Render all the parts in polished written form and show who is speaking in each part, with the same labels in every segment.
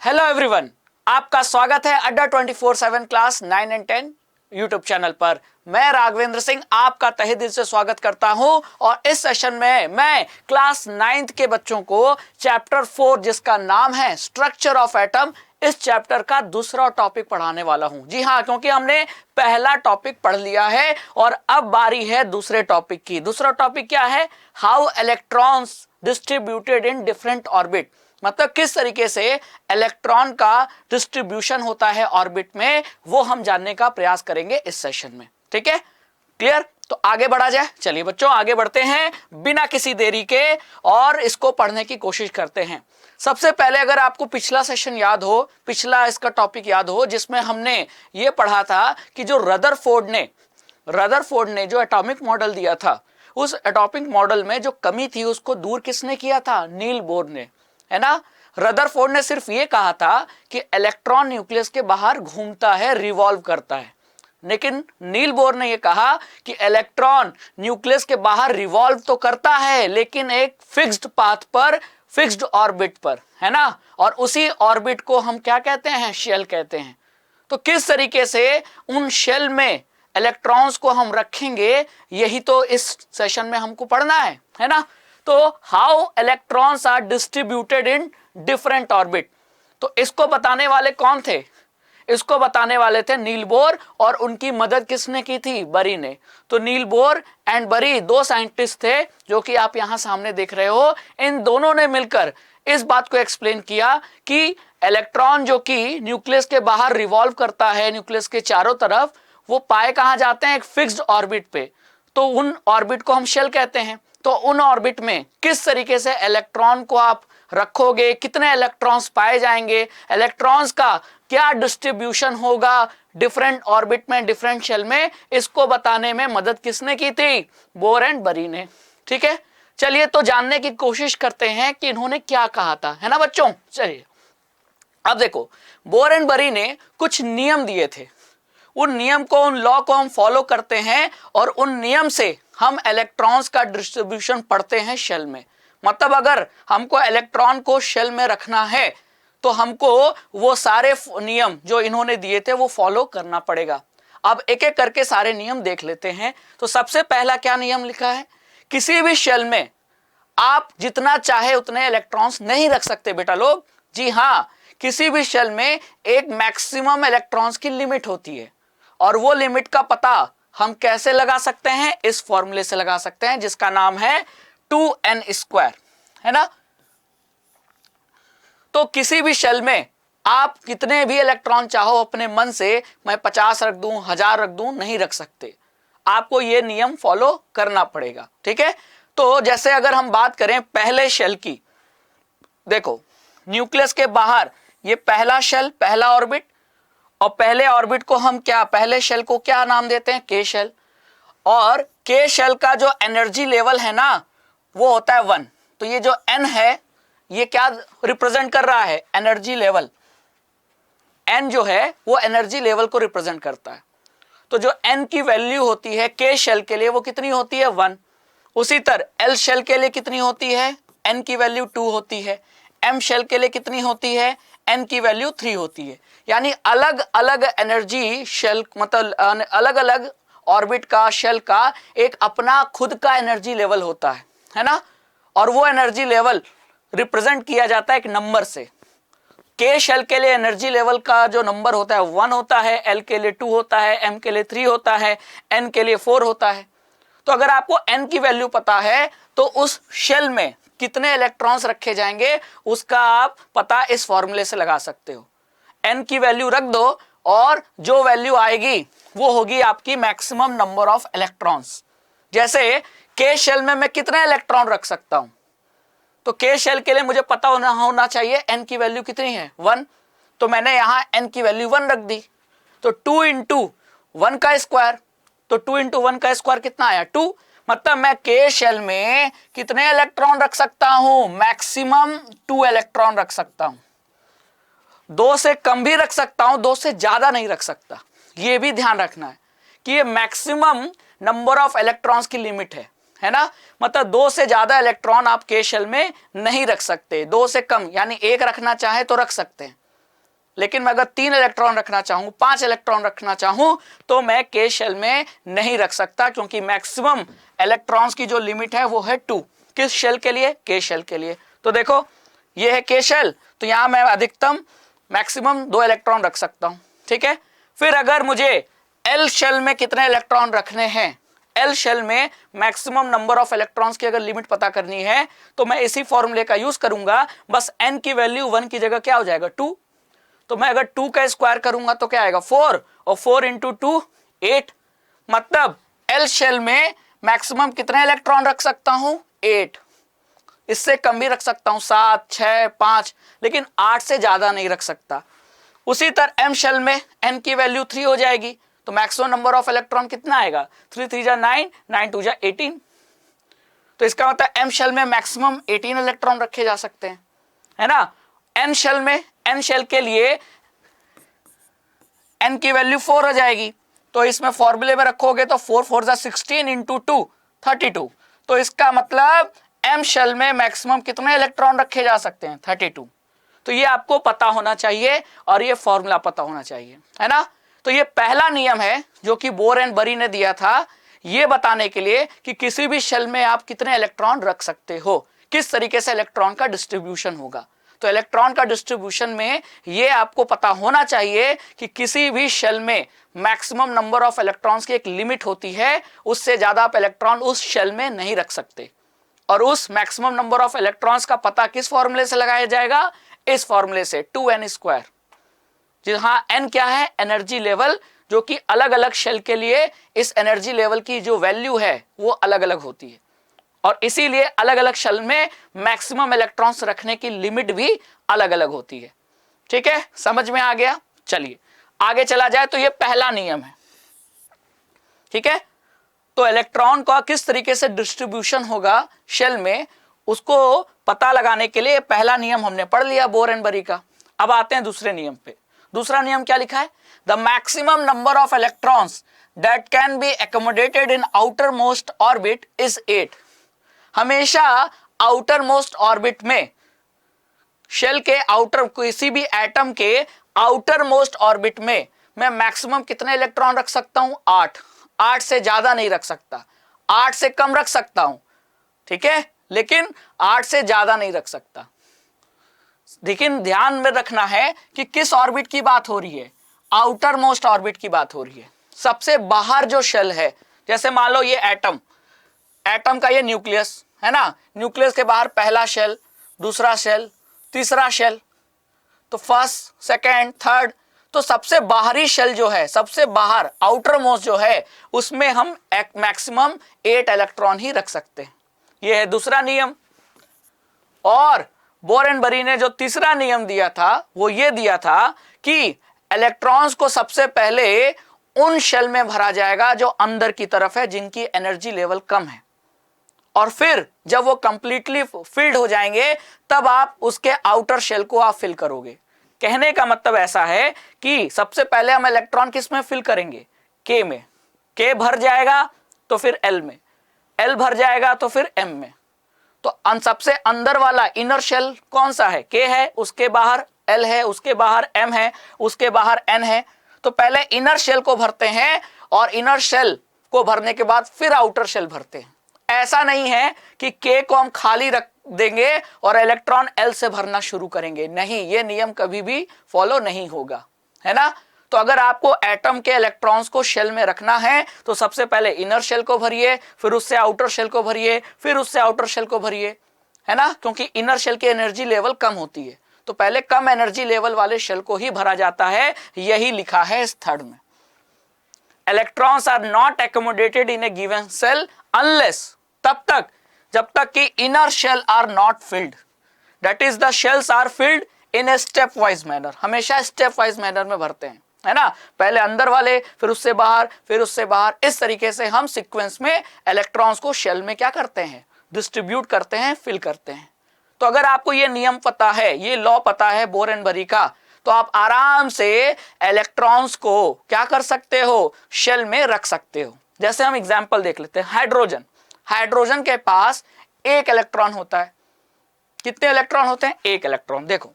Speaker 1: Hello everyone, आपका स्वागत है अड्डा 24/7 क्लास 9 एंड 10 यूट्यूब चैनल पर। मैं राघवेंद्र सिंह आपका तहे दिल से स्वागत करता हूं और इस सेशन में मैं क्लास 9th के बच्चों को चैप्टर 4 जिसका नाम है स्ट्रक्चर ऑफ एटम, इस चैप्टर का दूसरा टॉपिक पढ़ाने वाला हूं। जी हां, क्योंकि हमने पहला टॉपिक पढ़ लिया है और अब बारी है दूसरे टॉपिक की। दूसरा टॉपिक क्या है? How electrons distributed in different orbit, मतलब किस तरीके से इलेक्ट्रॉन का डिस्ट्रीब्यूशन होता है ऑर्बिट में, वो हम जानने का प्रयास करेंगे इस सेशन में। ठीक है, क्लियर? तो आगे बढ़ा जाए। चलिए बच्चों, आगे बढ़ते हैं बिना किसी देरी के और इसको पढ़ने की कोशिश करते हैं। सबसे पहले अगर आपको पिछला सेशन याद हो, पिछला इसका टॉपिक याद हो, जिसमें हमने ये पढ़ा था कि जो रदरफोर्ड ने जो एटॉमिक मॉडल दिया था, उस एटॉमिक मॉडल में जो कमी थी उसको दूर किसने किया था? नील बोर ने, है ना। रदरफोर्ड ने सिर्फ ये कहा था कि इलेक्ट्रॉन न्यूक्लियस के बाहर घूमता है, रिवॉल्व करता है, लेकिन नील बोर ने ये कहा कि इलेक्ट्रॉन न्यूक्लियस के बाहर रिवॉल्व तो करता है लेकिन एक फिक्स्ड पाथ पर, फिक्स्ड ऑर्बिट पर, है ना। और उसी ऑर्बिट को हम क्या कहते हैं? शेल कहते हैं। तो किस तरीके से उन शेल में इलेक्ट्रॉन्स को हम रखेंगे, यही तो इस सेशन में हमको पढ़ना है ना। तो how electrons are distributed in different orbit, तो इसको बताने वाले कौन थे? इसको बताने वाले थे नील बोर, और उनकी मदद किसने की थी? बरी ने। तो नील बोर एंड बरी दो साइंटिस्ट थे जो कि आप यहां सामने देख रहे हो। इन दोनों ने मिलकर इस बात को एक्सप्लेन किया कि इलेक्ट्रॉन जो कि न्यूक्लियस के बाहर रिवॉल्व करता है, न्यूक्लियस के चारों तरफ, वो पाए कहां जाते हैं? एक फिक्स्ड ऑर्बिट पे। तो उन ऑर्बिट को हम शेल कहते हैं। तो उन ऑर्बिट में किस तरीके से इलेक्ट्रॉन को आप रखोगे, कितने इलेक्ट्रॉन्स पाए जाएंगे, इलेक्ट्रॉन्स का क्या डिस्ट्रीब्यूशन होगा डिफरेंट ऑर्बिट में, डिफरेंट शेल में, इसको बताने में मदद किसने की थी? बोर एंड बरी ने। ठीक है, चलिए तो जानने की कोशिश करते हैं कि इन्होंने क्या कहा था, है ना बच्चों। चलिए अब देखो, बोर एंड बरी ने कुछ नियम दिए थे। उन नियम को, उन लॉ को हम फॉलो करते हैं और उन नियम से हम इलेक्ट्रॉन्स का डिस्ट्रीब्यूशन पढ़ते हैं शेल में। मतलब अगर हमको इलेक्ट्रॉन को शेल में रखना है तो हमको वो सारे नियम जो इन्होंने दिए थे वो फॉलो करना पड़ेगा। अब एक एक करके सारे नियम देख लेते हैं। तो सबसे पहला क्या नियम लिखा है? किसी भी शेल में आप जितना चाहे उतने इलेक्ट्रॉन्स नहीं रख सकते बेटा लोग। जी हाँ, किसी भी शेल में एक मैक्सिमम इलेक्ट्रॉन्स की लिमिट होती है, और वो लिमिट का पता हम कैसे लगा सकते हैं? इस फॉर्मूले से लगा सकते हैं जिसका नाम है 2n², है ना। तो किसी भी शेल में आप कितने भी इलेक्ट्रॉन चाहो अपने मन से, मैं 50 रख दूं, 1000 रख दूं, नहीं रख सकते। आपको यह नियम फॉलो करना पड़ेगा। ठीक है, तो जैसे अगर हम बात करें पहले शेल की, देखो न्यूक्लियस के बाहर ये पहला शेल, पहला ऑर्बिट, और पहले ऑर्बिट को हम क्या, पहले शेल को क्या नाम देते हैं? के शेल। और के शेल का जो एनर्जी लेवल है ना, वो होता है 1। तो ये जो n है, ये क्या रिप्रेजेंट कर रहा है? Energy level. n जो है वो एनर्जी लेवल को रिप्रेजेंट करता है। तो जो n की वैल्यू होती है के शेल के लिए, वो कितनी होती है? 1। उसी तरह l शेल के लिए कितनी होती है? n की वैल्यू 2 होती है। m शेल के लिए कितनी होती है? n की वैल्यू 3 होती है। यानी अलग अलग एनर्जी शेल, मतलब अलग अलग ऑर्बिट का, शेल का एक अपना खुद का एनर्जी लेवल होता है ना। और वो एनर्जी लेवल रिप्रेजेंट किया जाता है एक नंबर से। के शेल के लिए एनर्जी लेवल का जो नंबर होता है 1 होता है, l के लिए 2 होता है, m के लिए 3 होता है, n के लिए 4 होता है। तो अगर आपको n की वैल्यू पता है तो उस शेल में कितने इलेक्ट्रॉन्स रखे जाएंगे उसका आप पता इस फॉर्मूले से लगा सकते हो। n की वैल्यू रख दो और जो वैल्यू आएगी वो होगी आपकी मैक्सिमम नंबर ऑफ इलेक्ट्रॉन्स। जैसे के शेल में मैं कितने इलेक्ट्रॉन रख सकता हूं, तो के शेल के लिए मुझे पता होना चाहिए n की वैल्यू कितनी है? 1। तो मैंने यहां n की वैल्यू 1 रख दी। तो 2 × 1 का स्क्वायर, तो 2 × 1 का स्क्वायर कितना आया? 2। मतलब मैं के शेल में कितने इलेक्ट्रॉन रख सकता हूं? मैक्सिमम 2 इलेक्ट्रॉन रख सकता हूं। 2 से कम भी रख सकता हूं, 2 से ज्यादा नहीं रख सकता। ये भी ध्यान रखना है कि ये मैक्सिमम नंबर ऑफ इलेक्ट्रॉन्स की लिमिट है ना। मतलब 2 से ज्यादा इलेक्ट्रॉन आप के शेल में नहीं रख सकते। 2 से कम यानी 1 रखना चाहे तो रख सकते हैं, लेकिन मैं अगर 3 इलेक्ट्रॉन रखना चाहूं, 5 इलेक्ट्रॉन रखना चाहूं, तो मैं के शेल में नहीं रख सकता, क्योंकि मैक्सिमम इलेक्ट्रॉन्स की जो लिमिट है वो है 2। किस शेल के लिए? के शेल के लिए। तो देखो ये है के शेल, तो यहां मैं अधिकतम मैक्सिमम 2 इलेक्ट्रॉन रख सकता हूं, ठीक है। फिर अगर मुझे एल शेल में कितने इलेक्ट्रॉन रखने हैं, एल शेल में मैक्सिमम नंबर ऑफ इलेक्ट्रॉन्स की अगर लिमिट पता करनी है, तो मैं इसी फॉर्मूले का यूज करूंगा, बस एन की वैल्यू 1 की जगह क्या हो जाएगा 2। तो मैं अगर 2 का स्क्वायर करूंगा तो क्या आएगा 4, और 4 इंटू 2 8। मतलब एल शेल में मैक्सिमम कितने इलेक्ट्रॉन रख सकता हूं 8। इससे कम भी रख सकता हूं 7, 6, 5, लेकिन 8 से ज्यादा नहीं रख सकता। उसी तरह एम शेल में एन की वैल्यू 3 हो जाएगी, तो मैक्सिमम नंबर ऑफ इलेक्ट्रॉन कितना आएगा 3 3 जा 9, 9 2 जा 18। तो इसका मतलब एम शेल में मैक्सिमम 18 इलेक्ट्रॉन रखे जा सकते हैं, है ना। एन शेल में, एन शेल के लिए एन की वैल्यू 4 हो जाएगी, तो इसमें फॉर्मूले में रखोगे तो 4 4 जा 16 इंटू 2 32। तो इसका मतलब एम शेल में मैक्सिमम कितने इलेक्ट्रॉन रखे जा सकते हैं 32। तो ये आपको पता होना चाहिए और ये फॉर्मूला पता होना चाहिए, है ना। तो ये पहला नियम है जो कि बोर एंड बरी ने दिया था, ये बताने के लिए कि किसी भी शेल में आप कितने इलेक्ट्रॉन रख सकते हो, किस तरीके से इलेक्ट्रॉन का डिस्ट्रीब्यूशन होगा। तो इलेक्ट्रॉन का डिस्ट्रीब्यूशन में ये आपको पता होना चाहिए कि किसी भी शेल में मैक्सिमम नंबर ऑफ इलेक्ट्रॉन्स की एक लिमिट होती है, उससे ज्यादा आप इलेक्ट्रॉन उस शेल में नहीं रख सकते। और उस मैक्सिमम नंबर ऑफ इलेक्ट्रॉन्स का पता किस फॉर्मूले से लगाया जाएगा? इस फॉर्मूले से 2n²। जहां n क्या है? एनर्जी लेवल, जो कि अलग अलग शेल के लिए इस एनर्जी लेवल की जो वैल्यू है वो अलग अलग होती है, और इसीलिए अलग अलग शेल में मैक्सिमम इलेक्ट्रॉन्स रखने की लिमिट भी अलग अलग होती है। ठीक है, समझ में आ गया? चलिए आगे चला जाए। तो ये पहला नियम है, ठीक है। तो इलेक्ट्रॉन का किस तरीके से डिस्ट्रीब्यूशन होगा शेल में, उसको पता लगाने के लिए पहला नियम हमने पढ़ लिया बोर एंड बरी का। अब आते हैं दूसरे नियम पे। दूसरा नियम क्या लिखा है? The maximum number of electrons that can be accommodated in outer most orbit is 8। हमेशा आउटर मोस्ट ऑर्बिट में, शेल के आउटर, किसी भी एटम के आउटर मोस्ट ऑर्बिट में मैं मैक्सिमम कितने इलेक्ट्रॉन रख सकता हूं? 8। 8 से ज्यादा नहीं रख सकता, 8 से कम रख सकता हूं, ठीक है, लेकिन 8 से ज्यादा नहीं रख सकता। लेकिन ध्यान में रखना है कि किस ऑर्बिट की बात हो रही है? आउटर मोस्ट ऑर्बिट की बात हो रही है। सबसे बाहर जो शेल है, जैसे मान लो ये एटम, एटम का ये न्यूक्लियस है ना, न्यूक्लियस के बाहर पहला शेल, दूसरा शेल, तीसरा शेल, तो फर्स्ट, सेकेंड, थर्ड। तो सबसे बाहरी शेल जो है, सबसे बाहर आउटर मोस्ट जो है, उसमें हम मैक्सिमम 8 इलेक्ट्रॉन ही रख सकते हैं। यह है दूसरा नियम। और बोर एंड बरी ने जो तीसरा नियम दिया था वो ये दिया था कि इलेक्ट्रॉन्स को सबसे पहले उन शेल में भरा जाएगा जो अंदर की तरफ है, जिनकी एनर्जी लेवल कम है, और फिर जब वो कंप्लीटली फिल्ड हो जाएंगे तब आप उसके आउटर शेल को आप फिल करोगे। कहने का मतलब ऐसा है कि सबसे पहले हम इलेक्ट्रॉन किस में फिल करेंगे? के में। के भर जाएगा तो फिर एल में, एल भर जाएगा तो फिर एम में। तो सबसे अंदर वाला इनर शेल कौन सा है? के है, उसके बाहर एल है, उसके बाहर एम है, उसके बाहर एन है। तो पहले इनर शेल को भरते हैं और इनर शेल को भरने के बाद फिर आउटर शेल भरते हैं। ऐसा नहीं है कि के को हम खाली रख देंगे और इलेक्ट्रॉन एल से भरना शुरू करेंगे, नहीं, ये नियम कभी भी फॉलो नहीं होगा, है ना। तो अगर आपको एटम के इलेक्ट्रॉन्स को शेल में रखना है तो सबसे पहले इनर शेल को भरिए, फिर उससे आउटर शेल को भरिए, फिर उससे आउटर शेल को भरिए, है ना, क्योंकि इनर शेल की एनर्जी लेवल कम होती है। तो पहले कम एनर्जी लेवल वाले शेल को ही भरा जाता है, यही लिखा है इस थर्ड में। Electrons are not accommodated in a given cell unless, तब तक जब तक कि inner shell are not filled, that is the shells are filled in a stepwise manner. हमेशा स्टेप वाइज मैनर में भरते हैं, है ना, पहले अंदर वाले, फिर उससे बाहर, फिर उससे बाहर। इस तरीके से हम सीक्वेंस में इलेक्ट्रॉन्स को शेल में क्या करते हैं? डिस्ट्रीब्यूट करते हैं, फिल करते हैं। तो अगर आपको ये नियम पता है, ये लॉ पता है बोर एंड बरी का, तो आप आराम से इलेक्ट्रॉन्स को क्या कर सकते हो? शेल में रख सकते हो। जैसे हम एग्जाम्पल देख लेते हैं, हाइड्रोजन। हाइड्रोजन के पास 1 इलेक्ट्रॉन होता है। कितने इलेक्ट्रॉन होते हैं? 1 इलेक्ट्रॉन। देखो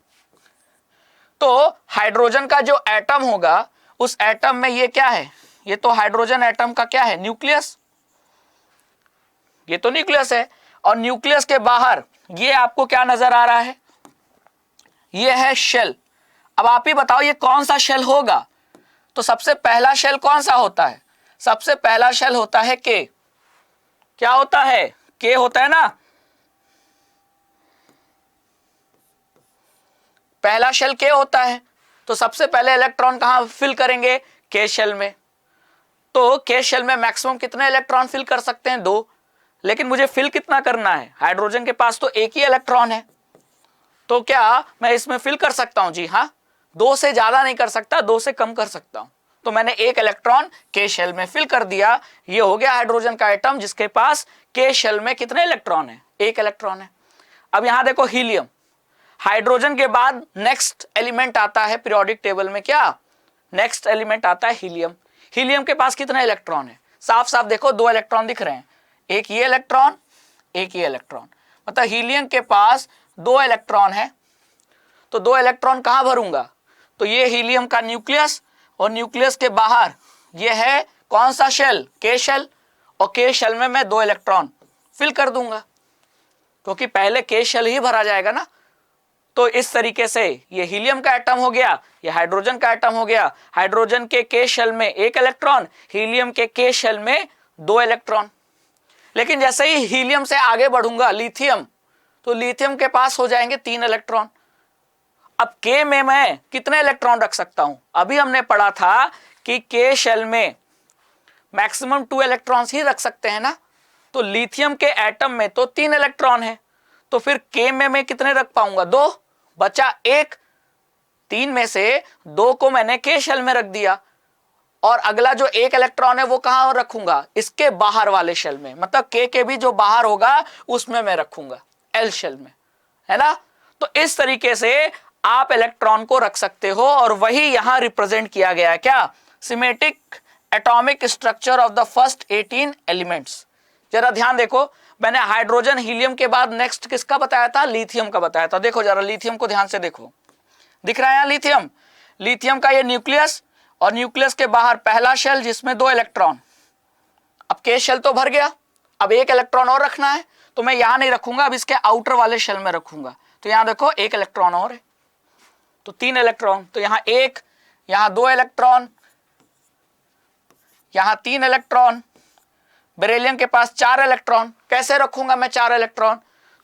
Speaker 1: तो हाइड्रोजन का जो एटम होगा उस एटम में ये क्या है, ये तो हाइड्रोजन एटम का क्या है, न्यूक्लियस, ये तो न्यूक्लियस है। और न्यूक्लियस के बाहर ये आपको क्या नजर आ रहा है, ये है शेल। अब आप ही बताओ ये कौन सा शेल होगा, तो सबसे पहला शेल कौन सा होता है, सबसे पहला शेल होता है के, क्या होता है, के होता है ना, पहला शेल के होता है। तो सबसे पहले इलेक्ट्रॉन कहां फिल करेंगे, के शेल में। तो के शेल में मैक्सिमम कितने इलेक्ट्रॉन फिल कर सकते हैं, 2। लेकिन मुझे फिल कितना करना है, हाइड्रोजन के पास तो एक ही इलेक्ट्रॉन है, तो क्या मैं इसमें फिल कर सकता हूं, जी हाँ, 2 से ज्यादा नहीं कर सकता, 2 से कम कर सकता हूं। तो मैंने एक इलेक्ट्रॉन के शेल में फिल कर दिया, ये हो गया हाइड्रोजन का एटम जिसके पास के शेल में कितने इलेक्ट्रॉन है, एक इलेक्ट्रॉन है। अब यहां देखो हीलियम, हाइड्रोजन के बाद नेक्स्ट एलिमेंट आता है पीरियोडिक टेबल में, क्या नेक्स्ट एलिमेंट आता है हीलियम। हीलियम के पास कितने इलेक्ट्रॉन है, साफ साफ देखो 2 इलेक्ट्रॉन दिख रहे हैं, एक ये इलेक्ट्रॉन, एक ये इलेक्ट्रॉन, मतलब हीलियम के पास 2 इलेक्ट्रॉन है। तो 2 इलेक्ट्रॉन कहां भरूंगा, तो ये हीलियम का न्यूक्लियस, और न्यूक्लियस के बाहर ये है कौन सा शेल, के शेल, और के शेल में मैं 2 इलेक्ट्रॉन फिल कर दूंगा, क्योंकि पहले के शेल ही भरा जाएगा ना। तो इस तरीके से ये हीलियम का एटम हो गया, ये हाइड्रोजन का एटम हो गया। हाइड्रोजन के शेल में 1 इलेक्ट्रॉन, हीलियम के शेल में 2 इलेक्ट्रॉन। लेकिन जैसे ही हीलियम से आगे बढ़ूंगा लिथियम, तो लिथियम के पास हो जाएंगे 3 इलेक्ट्रॉन। अब के में मैं कितने इलेक्ट्रॉन रख सकता हूं, अभी हमने पढ़ा था कि के शेल में मैक्सिमम 2 इलेक्ट्रॉन्स ही रख सकते हैं ना। तो लिथियम के एटम में तो 3 इलेक्ट्रॉन है, तो फिर के में मैं कितने रख पाऊंगा, 2, बचा 1। 3 में से 2 को मैंने के शेल में रख दिया, और अगला जो 1 इलेक्ट्रॉन है वो कहां रखूंगा, इसके बाहर वाले शेल में, मतलब के भी जो बाहर होगा उसमें मैं रखूंगा, एल शेल में, है ना। तो इस तरीके से आप इलेक्ट्रॉन को रख सकते हो, और वही यहां रिप्रेजेंट किया गया है, क्या, symmetric atomic structure of the first 18 elements. जरा ध्यान देखो, मैंने हाइड्रोजन हीलियम के बाद नेक्स्ट किसका बताया था, लिथियम का बताया था। देखो जरा लिथियम को ध्यान से देखो, दिख रहा है यहाँ लिथियम, लिथियम का ये न्यूक्लियस, और न्यूक्लियस के बाहर पहला शेल जिसमें 2 इलेक्ट्रॉन। अब के शेल तो भर गया, अब 1 इलेक्ट्रॉन और रखना है, तो मैं यहां नहीं रखूंगा, अब इसके आउटर वाले शेल में रखूंगा। तो यहां देखो 1 इलेक्ट्रॉन और है, तो 3 इलेक्ट्रॉन, तो यहां 1, यहां 2 इलेक्ट्रॉन, यहां 3 इलेक्ट्रॉन। बेरिलियम के पास 4 इलेक्ट्रॉन, कैसे रखूंगा मैं 4 इलेक्ट्रॉन,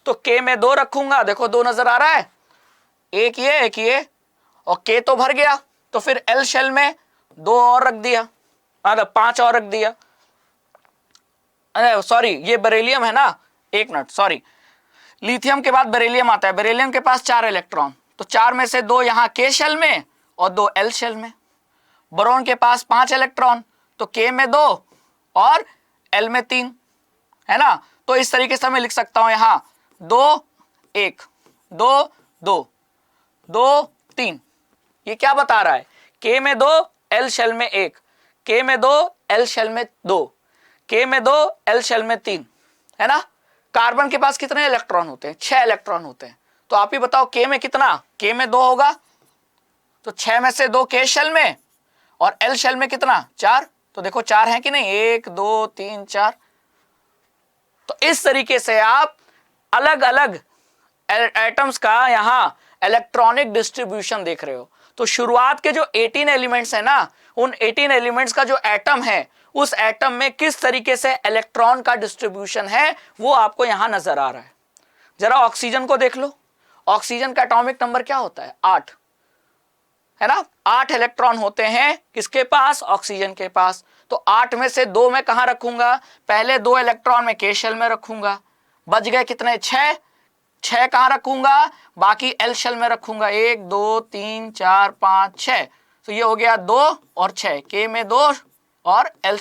Speaker 1: तो के में 2 रखूंगा, देखो 2 नजर आ रहा है, एक ये, और के तो भर गया, तो फिर एल शेल में 2 और रख दिया, 5 और रख दिया। अरे सॉरी, ये बेरिलियम है ना, एक मिनट सॉरी, लिथियम के बाद बेरिलियम आता है, बेरिलियम के पास 4 इलेक्ट्रॉन, तो 4 में से 2 यहां के शेल में और 2 एल शेल में। बोरॉन के पास 5 इलेक्ट्रॉन, तो के में 2 और एल में 3, है ना। तो इस तरीके से मैं लिख सकता हूं यहां 2 1 2 2 2 3। ये क्या बता रहा है, के में 2 एल शेल में 1, के में 2 एल शेल में 2, के में 2 एल शेल में 3, है ना। कार्बन के पास कितने इलेक्ट्रॉन होते हैं, 6 इलेक्ट्रॉन होते हैं। तो आप ही बताओ के में कितना, के में 2 होगा, तो 6 में से 2 के शेल में, और एल शेल में कितना, 4। तो देखो 4 है कि नहीं, 1 2 3 4। तो इस तरीके से आप अलग अलग एटम्स का यहां इलेक्ट्रॉनिक डिस्ट्रीब्यूशन देख रहे हो। तो शुरुआत के जो 18 एलिमेंट्स है ना, उन 18 एलिमेंट्स का जो एटम है, उस एटम में किस तरीके से इलेक्ट्रॉन का डिस्ट्रीब्यूशन है वो आपको यहां नजर आ रहा है। जरा ऑक्सीजन को देख लो, ऑक्सीजन का एटॉमिक नंबर क्या होता है, 8, है ना। 8 इलेक्ट्रॉन होते हैं किसके पास, ऑक्सीजन के पास। तो 8 में से 2 मैं कहां रखूंगा, पहले 2 इलेक्ट्रॉन में के शेल में रखूंगा, बच गए कितने, 6 कहां रखूंगा, बाकी एल शेल में रखूंगा, 1 2 3 4 5 6। तो ये हो गया 2 और 6, के में 2 और एल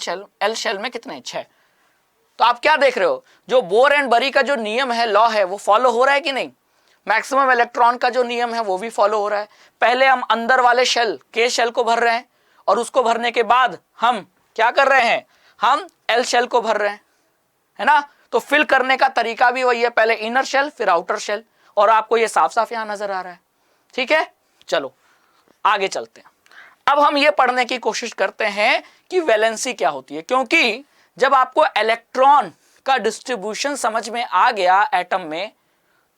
Speaker 1: शेल में कितने, 6। तो आप क्या देख रहे हो, जो बोर एंड बरी का जो नियम है, लॉ है, वो फॉलो हो रहा है कि नहीं। मैक्सिमम इलेक्ट्रॉन का जो नियम है वो भी फॉलो हो रहा है। पहले हम अंदर वाले शेल, के शेल को भर रहे हैं, और उसको भरने के बाद हम क्या कर रहे हैं, हम एल शेल को भर रहे हैं, है ना। तो फिल करने का तरीका भी वही है, पहले इनर शेल फिर आउटर शेल, और आपको ये साफ साफ यहां नजर आ रहा है, ठीक है। चलो आगे चलते हैं। अब हम ये पढ़ने की कोशिश करते हैं कि वैलेंसी क्या होती है, क्योंकि जब आपको इलेक्ट्रॉन का डिस्ट्रीब्यूशन समझ में आ गया एटम में,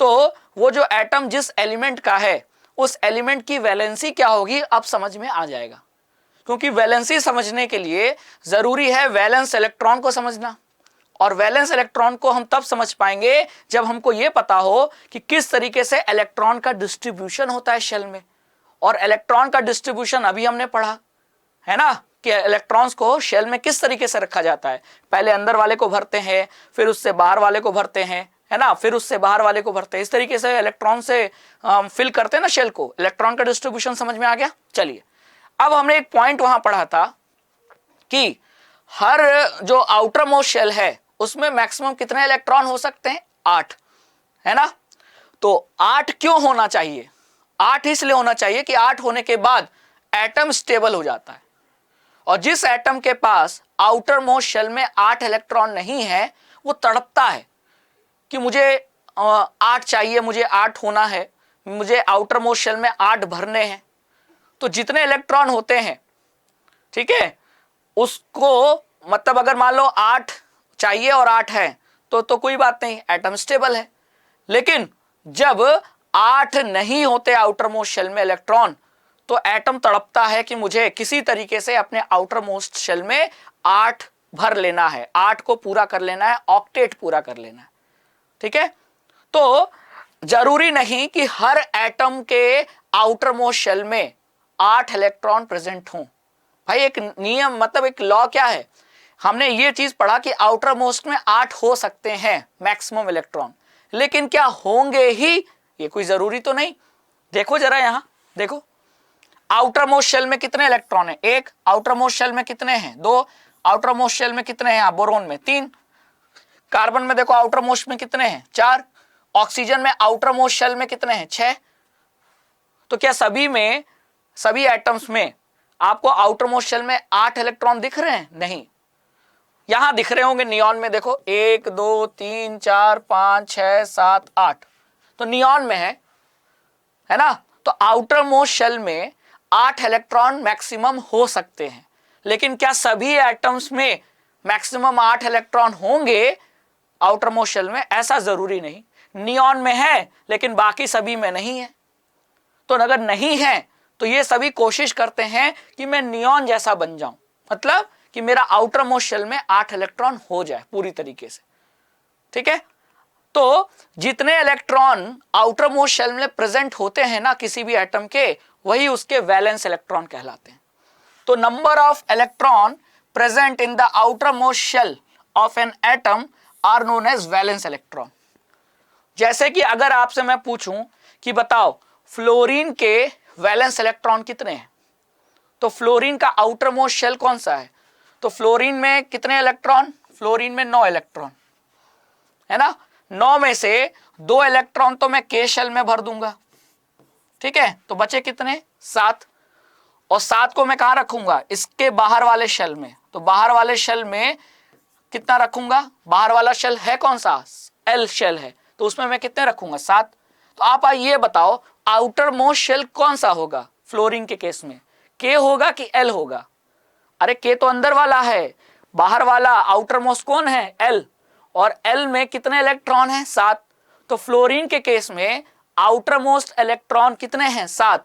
Speaker 1: तो वो जो एटम जिस एलिमेंट का है उस एलिमेंट की वैलेंसी क्या होगी अब समझ में आ जाएगा। क्योंकि वैलेंसी समझने के लिए जरूरी है वैलेंस इलेक्ट्रॉन को समझना, और वैलेंस इलेक्ट्रॉन को हम तब समझ पाएंगे जब हमको यह पता हो कि किस तरीके से इलेक्ट्रॉन का डिस्ट्रीब्यूशन होता है शेल में। और इलेक्ट्रॉन का डिस्ट्रीब्यूशन अभी हमने पढ़ा है ना, कि इलेक्ट्रॉन्स को शेल में किस तरीके से रखा जाता है। पहले अंदर वाले को भरते हैं, फिर उससे बाहर वाले को भरते हैं, है ना, फिर उससे बाहर वाले को भरते हैं। इस तरीके से इलेक्ट्रॉन से फिल करते हैं ना शेल को। इलेक्ट्रॉन का डिस्ट्रीब्यूशन समझ में आ गया। चलिए, अब हमने एक पॉइंट वहां पढ़ा था कि हर जो आउटर मोस्ट शेल है उसमें मैक्सिमम कितने इलेक्ट्रॉन हो सकते हैं? 8, है ना। तो 8 क्यों होना चाहिए? 8 इसलिए होना चाहिए कि 8 होने के बाद एटम स्टेबल हो जाता है। और जिस एटम के पास आउटर मोस्ट शेल में 8 इलेक्ट्रॉन नहीं है वो तड़पता है कि मुझे 8 चाहिए, मुझे 8 होना है, मुझे आउटर मोस्ट शेल में 8 भरने हैं। तो जितने इलेक्ट्रॉन होते हैं, ठीक है, उसको मतलब अगर मान लो 8 चाहिए और 8 है तो कोई बात नहीं, एटम स्टेबल है। लेकिन जब 8 नहीं होते आउटर मोस्ट शेल में इलेक्ट्रॉन, तो एटम तड़पता है कि मुझे किसी तरीके से अपने आउटर मोस्ट शेल में 8 भर लेना है, 8 को पूरा कर लेना है, ऑक्टेट पूरा कर लेना है। ठीक है, तो जरूरी नहीं कि हर एटम के आउटर मोस्ट शेल में 8 इलेक्ट्रॉन प्रेजेंट हों। भाई एक नियम, मतलब एक लॉ क्या है, हमने ये चीज पढ़ा कि आउटर मोस्ट में 8 हो सकते हैं मैक्सिमम इलेक्ट्रॉन, लेकिन क्या होंगे ही ये कोई जरूरी तो नहीं। देखो जरा यहां देखो, आउटर मोस्ट शेल में कितने इलेक्ट्रॉन है? 1। आउटर मोस्ट शेल में कितने हैं? 2। आउटर मोस्ट शेल में कितने हैं? बोरोन में 3। कार्बन में देखो आउटर मोस्ट में कितने हैं? 4। ऑक्सीजन में आउटर मोस्ट शेल में कितने हैं? 6। तो क्या सभी एटम्स में आपको आउटर मोस्ट शेल में 8 इलेक्ट्रॉन दिख रहे हैं? नहीं। यहां दिख रहे होंगे नियॉन में, देखो 1 2 3 4 5 6 7 8, तो नियॉन में है ना। तो आउटर मोस्ट शेल में 8 इलेक्ट्रॉन मैक्सिमम हो सकते हैं, लेकिन क्या सभी एटम्स में मैक्सिमम 8 इलेक्ट्रॉन होंगे आउटर मोस्ट शेल में? ऐसा जरूरी नहीं। नियॉन में है लेकिन बाकी सभी में नहीं है। तो अगर नहीं है तो ये सभी कोशिश करते हैं कि मैं नियॉन जैसा बन जाऊं, मतलब कि मेरा आउटर मोस्ट शेल में 8 इलेक्ट्रॉन हो जाए पूरी तरीके से। ठीक है, तो जितने इलेक्ट्रॉन आउटर मोस्ट शेल में प्रेजेंट होते हैं ना किसी भी एटम के, वही उसके वैलेंस इलेक्ट्रॉन कहलाते हैं। तो number of electron present in the outermost shell of an atom are known as valence electron. जैसे कि अगर आपसे मैं पूछूं कि बताओ फ्लोरीन के वैलेंस इलेक्ट्रॉन कितने हैं, तो फ्लोरीन का आउटर मोस्ट शेल कौन सा है? तो फ्लोरीन में कितने इलेक्ट्रॉन? फ्लोरीन में 9 इलेक्ट्रॉन, है ना। 9 में से 2 इलेक्ट्रॉन तो मैं के शेल में भर दूंगा, ठीक है, तो बचे कितने? 7। और 7 को मैं कहां रखूंगा? इसके बाहर वाले शेल में। तो बाहर वाले शेल में कितना रखूंगा? बाहर वाला शेल है कौन सा? एल शेल है, तो उसमें मैं कितने रखूंगा? 7। तो आप ये बताओ आउटर मोस्ट शेल कौन सा होगा फ्लोरीन के केस में? के होगा कि एल होगा? अरे के तो अंदर वाला है, बाहर वाला आउटर मोस्ट कौन है? एल। और एल में कितने इलेक्ट्रॉन हैं? 7। तो फ्लोरीन के केस में आउटर मोस्ट इलेक्ट्रॉन कितने हैं? 7।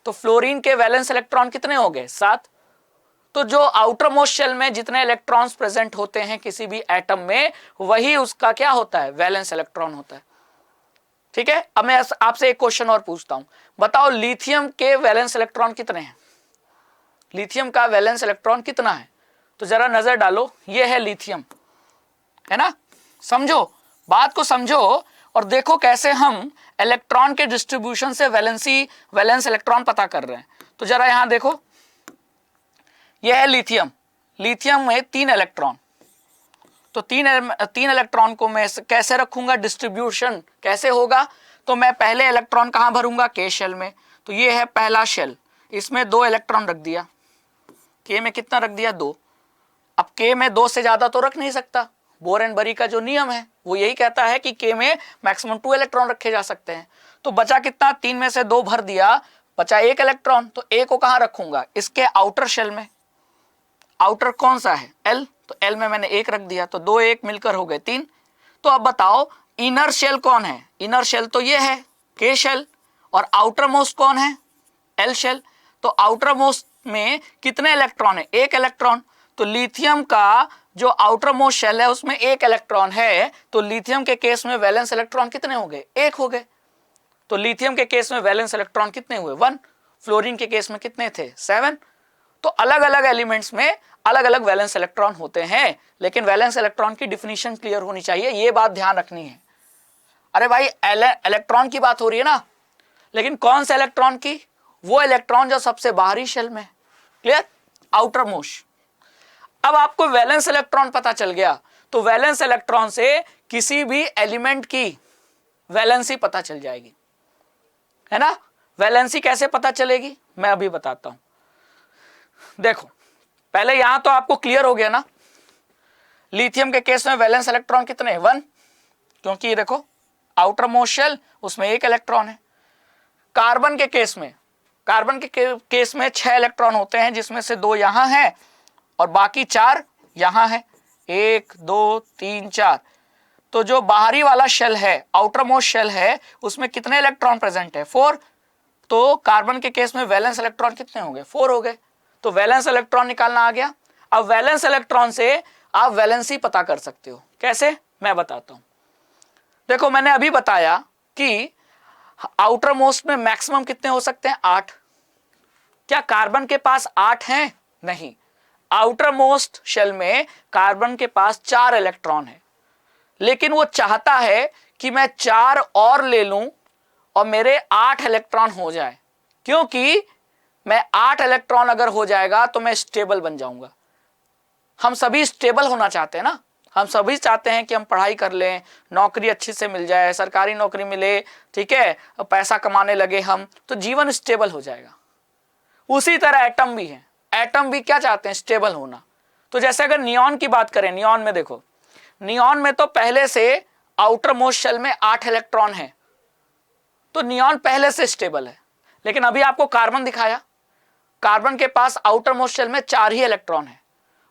Speaker 1: तो फ्लोरीन के वैलेंस इलेक्ट्रॉन कितने हो गए? 7। तो जो आउटर मोस्ट शेल में जितने इलेक्ट्रॉन्स प्रेजेंट होते हैं किसी भी एटम में, वही उसका क्या होता है? वैलेंस इलेक्ट्रॉन होता है। ठीक है, अब मैं आपसे एक क्वेश्चन और पूछता हूं, बताओ लिथियम के वैलेंस इलेक्ट्रॉन कितने हैं? लिथियम का वैलेंस इलेक्ट्रॉन कितना है? तो जरा नजर डालो, ये है लिथियम, है ना। समझो, बात को समझो और देखो कैसे हम इलेक्ट्रॉन के डिस्ट्रीब्यूशन से वैलेंस इलेक्ट्रॉन पता कर रहे हैं। तो जरा यहां देखो, यह है लिथियम। लिथियम में 3 इलेक्ट्रॉन, तो 3 इलेक्ट्रॉन को मैं कैसे रखूंगा? डिस्ट्रीब्यूशन कैसे होगा? तो मैं पहले इलेक्ट्रॉन कहां भरूंगा? के शेल में। तो ये है पहला शेल, इसमें 2 इलेक्ट्रॉन रख दिया, के में कितना रख दिया? 2। अब के में 2 से ज्यादा तो रख नहीं सकता, बोर एंड बरी का जो नियम है वो यही कहता है कि के में मैक्सिमम 2 इलेक्ट्रॉन रखे जा सकते हैं। तो बचा कितना? 3 में से 2 भर दिया, बचा एक इलेक्ट्रॉन, तो ए को कहां रखूंगा, इसके आउटर शेल में। आउटर कौन सा है, एल, तो एल में मैंने एक रख दिया, तो 2 1 मिलकर हो गए 3। तो अब बताओ इनर शेल कौन है, इनर शेल तो ये है के शेल, और आउटर मोस्ट कौन है, एल शेल। तो आउटर मोस्ट में कितने इलेक्ट्रॉन है, एक इलेक्ट्रॉन। तो लिथियम का जो आउटर मोस्ट शेल है उसमें एक इलेक्ट्रॉन है, तो लिथियम के केस में वैलेंस इलेक्ट्रॉन कितने हो गए, एक हो गए। तो लिथियम के केस में वैलेंस इलेक्ट्रॉन कितने हुए, 1। फ्लोरीन के केस में कितने थे, 7। तो अलग अलग एलिमेंट्स में अलग अलग वैलेंस इलेक्ट्रॉन होते हैं, लेकिन वैलेंस इलेक्ट्रॉन की डिफिनीशन क्लियर होनी चाहिए, ये बात ध्यान रखनी है। अरे भाई इलेक्ट्रॉन की बात हो रही है ना, लेकिन कौन से इलेक्ट्रॉन की, वो इलेक्ट्रॉन जो सबसे बाहरी शेल में, क्लियर, आउटर मोस्ट। अब आपको वैलेंस इलेक्ट्रॉन पता चल गया, तो वैलेंस इलेक्ट्रॉन से किसी भी एलिमेंट की वैलेंसी पता चल जाएगी, है ना। वैलेंसी कैसे पता चलेगी, मैं अभी बताता हूं। देखो पहले यहां तो आपको क्लियर हो गया ना, लिथियम के केस में वैलेंस इलेक्ट्रॉन कितने, 1, क्योंकि ये देखो आउटर मोस्ट शेल, उसमें एक इलेक्ट्रॉन है। कार्बन के केस में, कार्बन के केस में 6 इलेक्ट्रॉन होते हैं, जिसमें से 2 यहां है और बाकी 4 यहां है, 1 2 3 4। तो जो बाहरी वाला शेल है, आउटर मोस्ट शेल है, उसमें कितने इलेक्ट्रॉन प्रेजेंट है, 4। तो कार्बन के केस में वैलेंस इलेक्ट्रॉन कितने हो गए, 4 हो गए। तो वैलेंस इलेक्ट्रॉन निकालना आ गया। अब वैलेंस इलेक्ट्रॉन से आप वैलेंसी पता कर सकते हो, कैसे, मैं बताता हूं। देखो मैंने अभी बताया कि आउटर मोस्ट में मैक्सिमम कितने हो सकते हैं, 8। क्या कार्बन के पास 8 हैं, नहीं। आउटर मोस्ट शेल में कार्बन के पास 4 इलेक्ट्रॉन है, लेकिन वो चाहता है कि मैं 4 और ले लूं और मेरे 8 इलेक्ट्रॉन हो जाए, क्योंकि मैं 8 इलेक्ट्रॉन अगर हो जाएगा तो मैं स्टेबल बन जाऊंगा। हम सभी स्टेबल होना चाहते हैं ना, हम सभी चाहते हैं कि हम पढ़ाई कर लें, नौकरी अच्छी से मिल जाए, सरकारी नौकरी मिले, ठीक है, पैसा कमाने लगे हम, तो जीवन स्टेबल हो जाएगा। उसी तरह एटम भी है, एटम भी क्या चाहते हैं, स्टेबल होना। तो जैसे अगर नियॉन की बात करें, नियॉन में देखो, नियॉन में तो पहले से आउटर मोस्ट शेल में 8 इलेक्ट्रॉन है, तो नियॉन पहले से स्टेबल है। लेकिन अभी आपको कार्बन दिखाया, कार्बन के पास आउटर मोस्ट शेल में 4 ही इलेक्ट्रॉन है,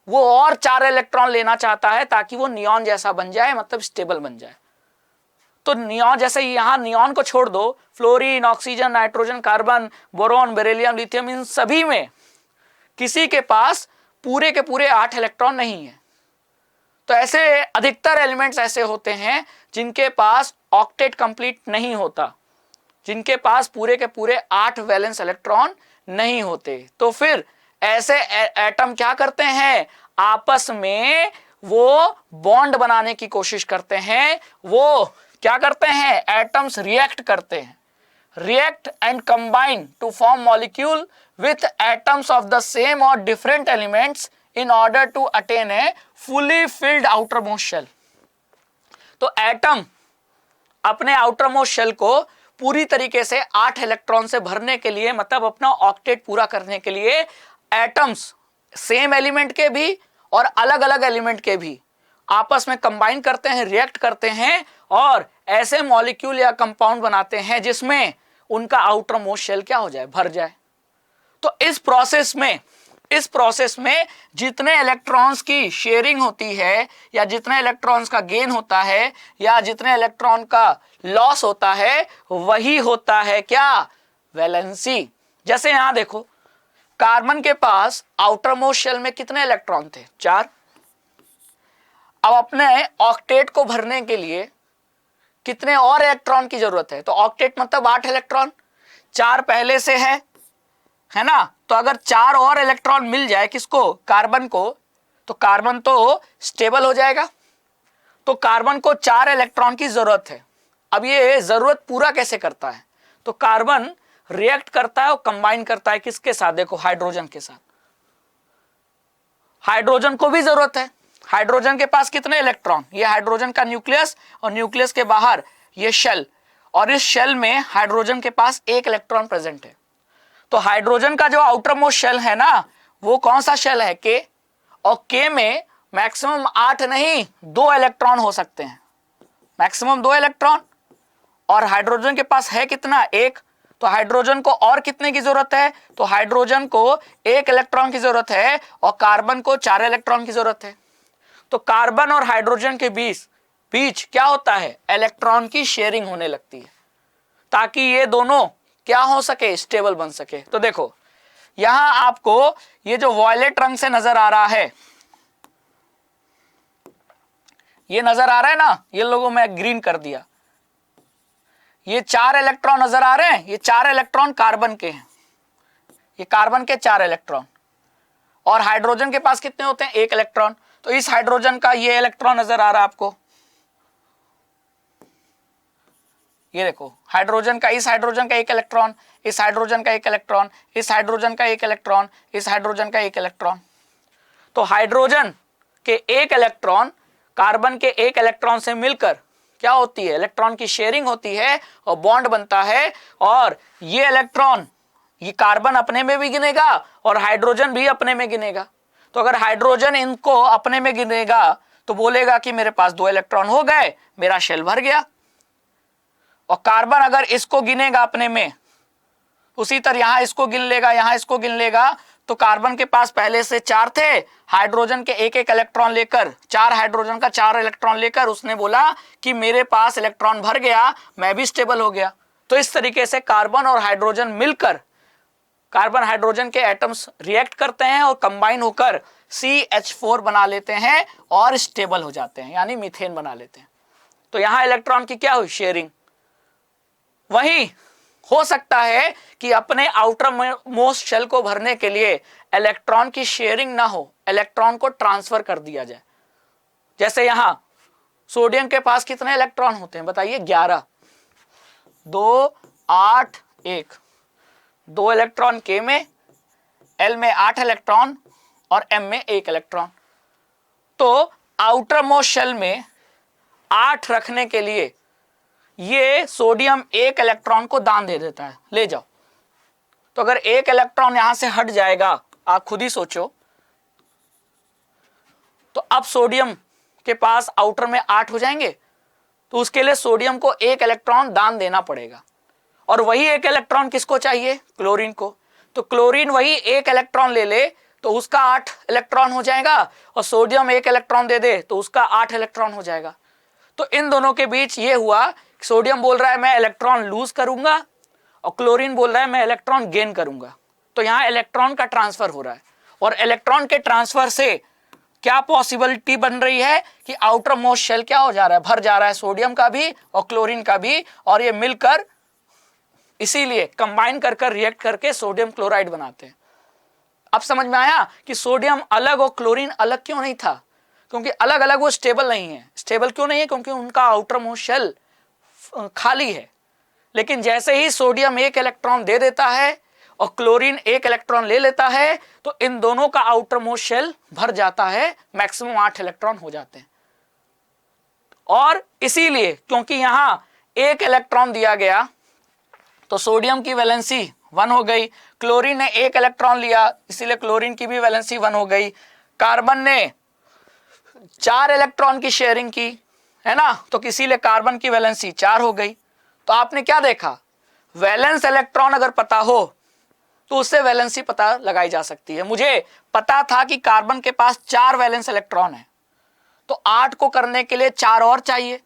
Speaker 1: वो और 4 इलेक्ट्रॉन लेना चाहता है ताकि वो नियॉन जैसा बन जाए, मतलब स्टेबल बन जाए। तो नियॉन, जैसे यहां नियॉन को छोड़ दो, fluorine, oxygen, nitrogen, carbon, boron, beryllium, lithium, इन सभी में किसी के पास पूरे के पूरे 8 इलेक्ट्रॉन नहीं है। तो ऐसे अधिकतर एलिमेंट्स ऐसे होते हैं जिनके पास ऑक्टेट कंप्लीट नहीं होता, जिनके पास पूरे के पूरे 8 वैलेंस इलेक्ट्रॉन नहीं होते। तो फिर ऐसे एटम क्या करते हैं, आपस में वो बॉन्ड बनाने की कोशिश करते हैं। वो क्या करते हैं, एटम्स रिएक्ट करते हैं, react and combine to form molecule with atoms of the same और different elements in order to attain a fully filled outermost shell। तो एटम अपने आउटरमोस्ट शेल को पूरी तरीके से 8 इलेक्ट्रॉन से भरने के लिए, मतलब अपना ऑक्टेट पूरा करने के लिए, एटम्स सेम एलिमेंट के भी और अलग अलग एलिमेंट के भी आपस में कंबाइन करते हैं, रिएक्ट करते हैं और ऐसे मॉलिक्यूल या कंपाउंड बनाते हैं जिसमें उनका आउटरमोस्ट शेल क्या हो जाए, भर जाए। तो इस प्रोसेस में जितने इलेक्ट्रॉन्स की शेयरिंग होती है, या जितने इलेक्ट्रॉन्स का गेन होता है, या जितने इलेक्ट्रॉन का लॉस होता है, वही होता है क्या, वैलेंसी। जैसे यहां देखो, कार्बन के पास आउटर मोस्ट शेल में कितने इलेक्ट्रॉन थे, 4। अब अपने ऑक्टेट को भरने के लिए कितने और इलेक्ट्रॉन की जरूरत है, तो ऑक्टेट मतलब 8 इलेक्ट्रॉन, 4 पहले से है ना। तो अगर 4 और इलेक्ट्रॉन मिल जाए किसको, कार्बन को, तो कार्बन तो स्टेबल हो जाएगा। तो कार्बन को 4 इलेक्ट्रॉन की जरूरत है। अब ये जरूरत पूरा कैसे करता है, तो कार्बन रिएक्ट करता है और कंबाइन करता है किसके साथ, देखो हाइड्रोजन के साथ। हाइड्रोजन को भी जरूरत है, हाइड्रोजन के पास कितने इलेक्ट्रॉन, ये हाइड्रोजन का न्यूक्लियस और न्यूक्लियस के बाहर ये शेल, और इस शेल में हाइड्रोजन के पास 1 इलेक्ट्रॉन प्रेजेंट है। तो हाइड्रोजन का जो आउटर मोस्ट शेल है ना, वो कौन सा शेल है, के, और के में मैक्सिमम 8 नहीं 2 इलेक्ट्रॉन हो सकते हैं, मैक्सिमम 2 इलेक्ट्रॉन, और हाइड्रोजन के पास है कितना, 1। तो हाइड्रोजन को और कितने की जरूरत है? तो हाइड्रोजन को 1 इलेक्ट्रॉन की जरूरत है और कार्बन को 4 इलेक्ट्रॉन की जरूरत है। तो कार्बन और हाइड्रोजन के बीच क्या होता है? इलेक्ट्रॉन की शेयरिंग होने लगती है ताकि ये दोनों क्या हो सके? स्टेबल बन सके। तो देखो यहां आपको ये जो वॉयलेट रंग से नजर आ रहा है, ये नजर आ रहा है ना, ये लोगों में ग्रीन कर दिया। ये 4 इलेक्ट्रॉन नजर आ रहे हैं, ये 4 इलेक्ट्रॉन कार्बन के हैं, ये कार्बन के 4 इलेक्ट्रॉन। और हाइड्रोजन के पास कितने होते हैं? 1 इलेक्ट्रॉन। तो इस हाइड्रोजन का ये इलेक्ट्रॉन नजर आ रहा है आपको, ये देखो हाइड्रोजन का, इस हाइड्रोजन का 1 इलेक्ट्रॉन, इस हाइड्रोजन का 1 इलेक्ट्रॉन, इस हाइड्रोजन का 1 इलेक्ट्रॉन, इस हाइड्रोजन का 1 इलेक्ट्रॉन। तो हाइड्रोजन के 1 इलेक्ट्रॉन कार्बन के 1 इलेक्ट्रॉन से मिलकर क्या होती है? इलेक्ट्रॉन की शेयरिंग होती है और बॉन्ड बनता है। और ये इलेक्ट्रॉन, ये कार्बन अपने में भी गिनेगा और हाइड्रोजन भी अपने में गिनेगा। तो अगर हाइड्रोजन इनको अपने में गिनेगा तो बोलेगा कि मेरे पास 2 इलेक्ट्रॉन हो गए, मेरा शेल भर गया। और कार्बन अगर इसको गिनेगा अपने में, उसी तरह यहां इसको गिन लेगा, यहां इसको गिन लेगा, तो कार्बन के पास पहले से 4 थे, हाइड्रोजन के 1 इलेक्ट्रॉन लेकर, 4 हाइड्रोजन का 4 इलेक्ट्रॉन लेकर उसने बोला कि मेरे पास इलेक्ट्रॉन भर गया, मैं भी स्टेबल हो गया। तो इस तरीके से कार्बन और हाइड्रोजन मिलकर, कार्बन हाइड्रोजन के एटम्स रिएक्ट करते हैं और कंबाइन होकर CH4 बना लेते हैं और स्टेबल हो जाते हैं, यानी मीथेन बना लेते हैं। तो यहां इलेक्ट्रॉन की क्या हुई? शेयरिंग। वही हो सकता है कि अपने आउटर मोस्ट शेल को भरने के लिए इलेक्ट्रॉन की शेयरिंग ना हो, इलेक्ट्रॉन को ट्रांसफर कर दिया जाए। जैसे यहां सोडियम के पास कितने इलेक्ट्रॉन होते हैं बताइए? 11, 2, 8, 1, 2 इलेक्ट्रॉन K में, L में 8 इलेक्ट्रॉन और M में 1 इलेक्ट्रॉन। तो आउटर मोस्ट शेल में 8 रखने के लिए ये सोडियम 1 इलेक्ट्रॉन को दान दे देता है, ले जाओ। तो अगर 1 इलेक्ट्रॉन यहां से हट जाएगा, आप खुद ही सोचो, तो अब सोडियम के पास आउटर में 8 हो जाएंगे। तो उसके लिए सोडियम को 1 इलेक्ट्रॉन दान देना पड़ेगा। और वही 1 इलेक्ट्रॉन किसको चाहिए? क्लोरीन को। तो क्लोरीन वही 1 इलेक्ट्रॉन ले ले तो उसका 8 इलेक्ट्रॉन हो जाएगा, और सोडियम 1 इलेक्ट्रॉन दे दे तो उसका 8 इलेक्ट्रॉन हो जाएगा। तो इन दोनों के बीच ये हुआ, सोडियम बोल रहा है मैं इलेक्ट्रॉन लूज करूंगा और क्लोरीन बोल रहा है मैं इलेक्ट्रॉन गेन करूंगा। तो यहां इलेक्ट्रॉन का ट्रांसफर हो रहा है, और इलेक्ट्रॉन के ट्रांसफर से क्या पॉसिबिलिटी बन रही है कि आउटर मोस्ट शेल क्या हो जा रहा है? भर जा रहा है, सोडियम का भी और क्लोरीन का भी, और ये मिलकर इसीलिए कंबाइन कर रिएक्ट करके सोडियम क्लोराइड बनाते हैं। अब समझ में आया कि सोडियम अलग और क्लोरीन अलग क्यों नहीं था? क्योंकि अलग अलग वो स्टेबल नहीं है। स्टेबल क्यों नहीं है? क्योंकि उनका आउटर मोस्ट शेल खाली है। लेकिन जैसे ही सोडियम 1 इलेक्ट्रॉन दे देता है और क्लोरीन 1 इलेक्ट्रॉन ले लेता है, तो इन दोनों का आउटर मोस्ट शेल भर जाता है, मैक्सिमम 8 इलेक्ट्रॉन हो जाते हैं। और इसीलिए क्योंकि यहां 1 इलेक्ट्रॉन दिया गया तो सोडियम की वैलेंसी 1 हो गई, क्लोरीन ने 1 इलेक्ट्रॉन लिया इसीलिए क्लोरीन की भी वैलेंसी 1 हो गई, कार्बन ने 4 इलेक्ट्रॉन की शेयरिंग की, है ना, तो इसीलिए कार्बन की वैलेंसी 4 हो गई। तो आपने क्या देखा? वैलेंस इलेक्ट्रॉन अगर पता हो तो उससे वैलेंसी पता लगाई जा सकती है। मुझे पता था कि कार्बन के पास 4 वैलेंस इलेक्ट्रॉन है, तो 8 को करने के लिए 4 और चाहिए,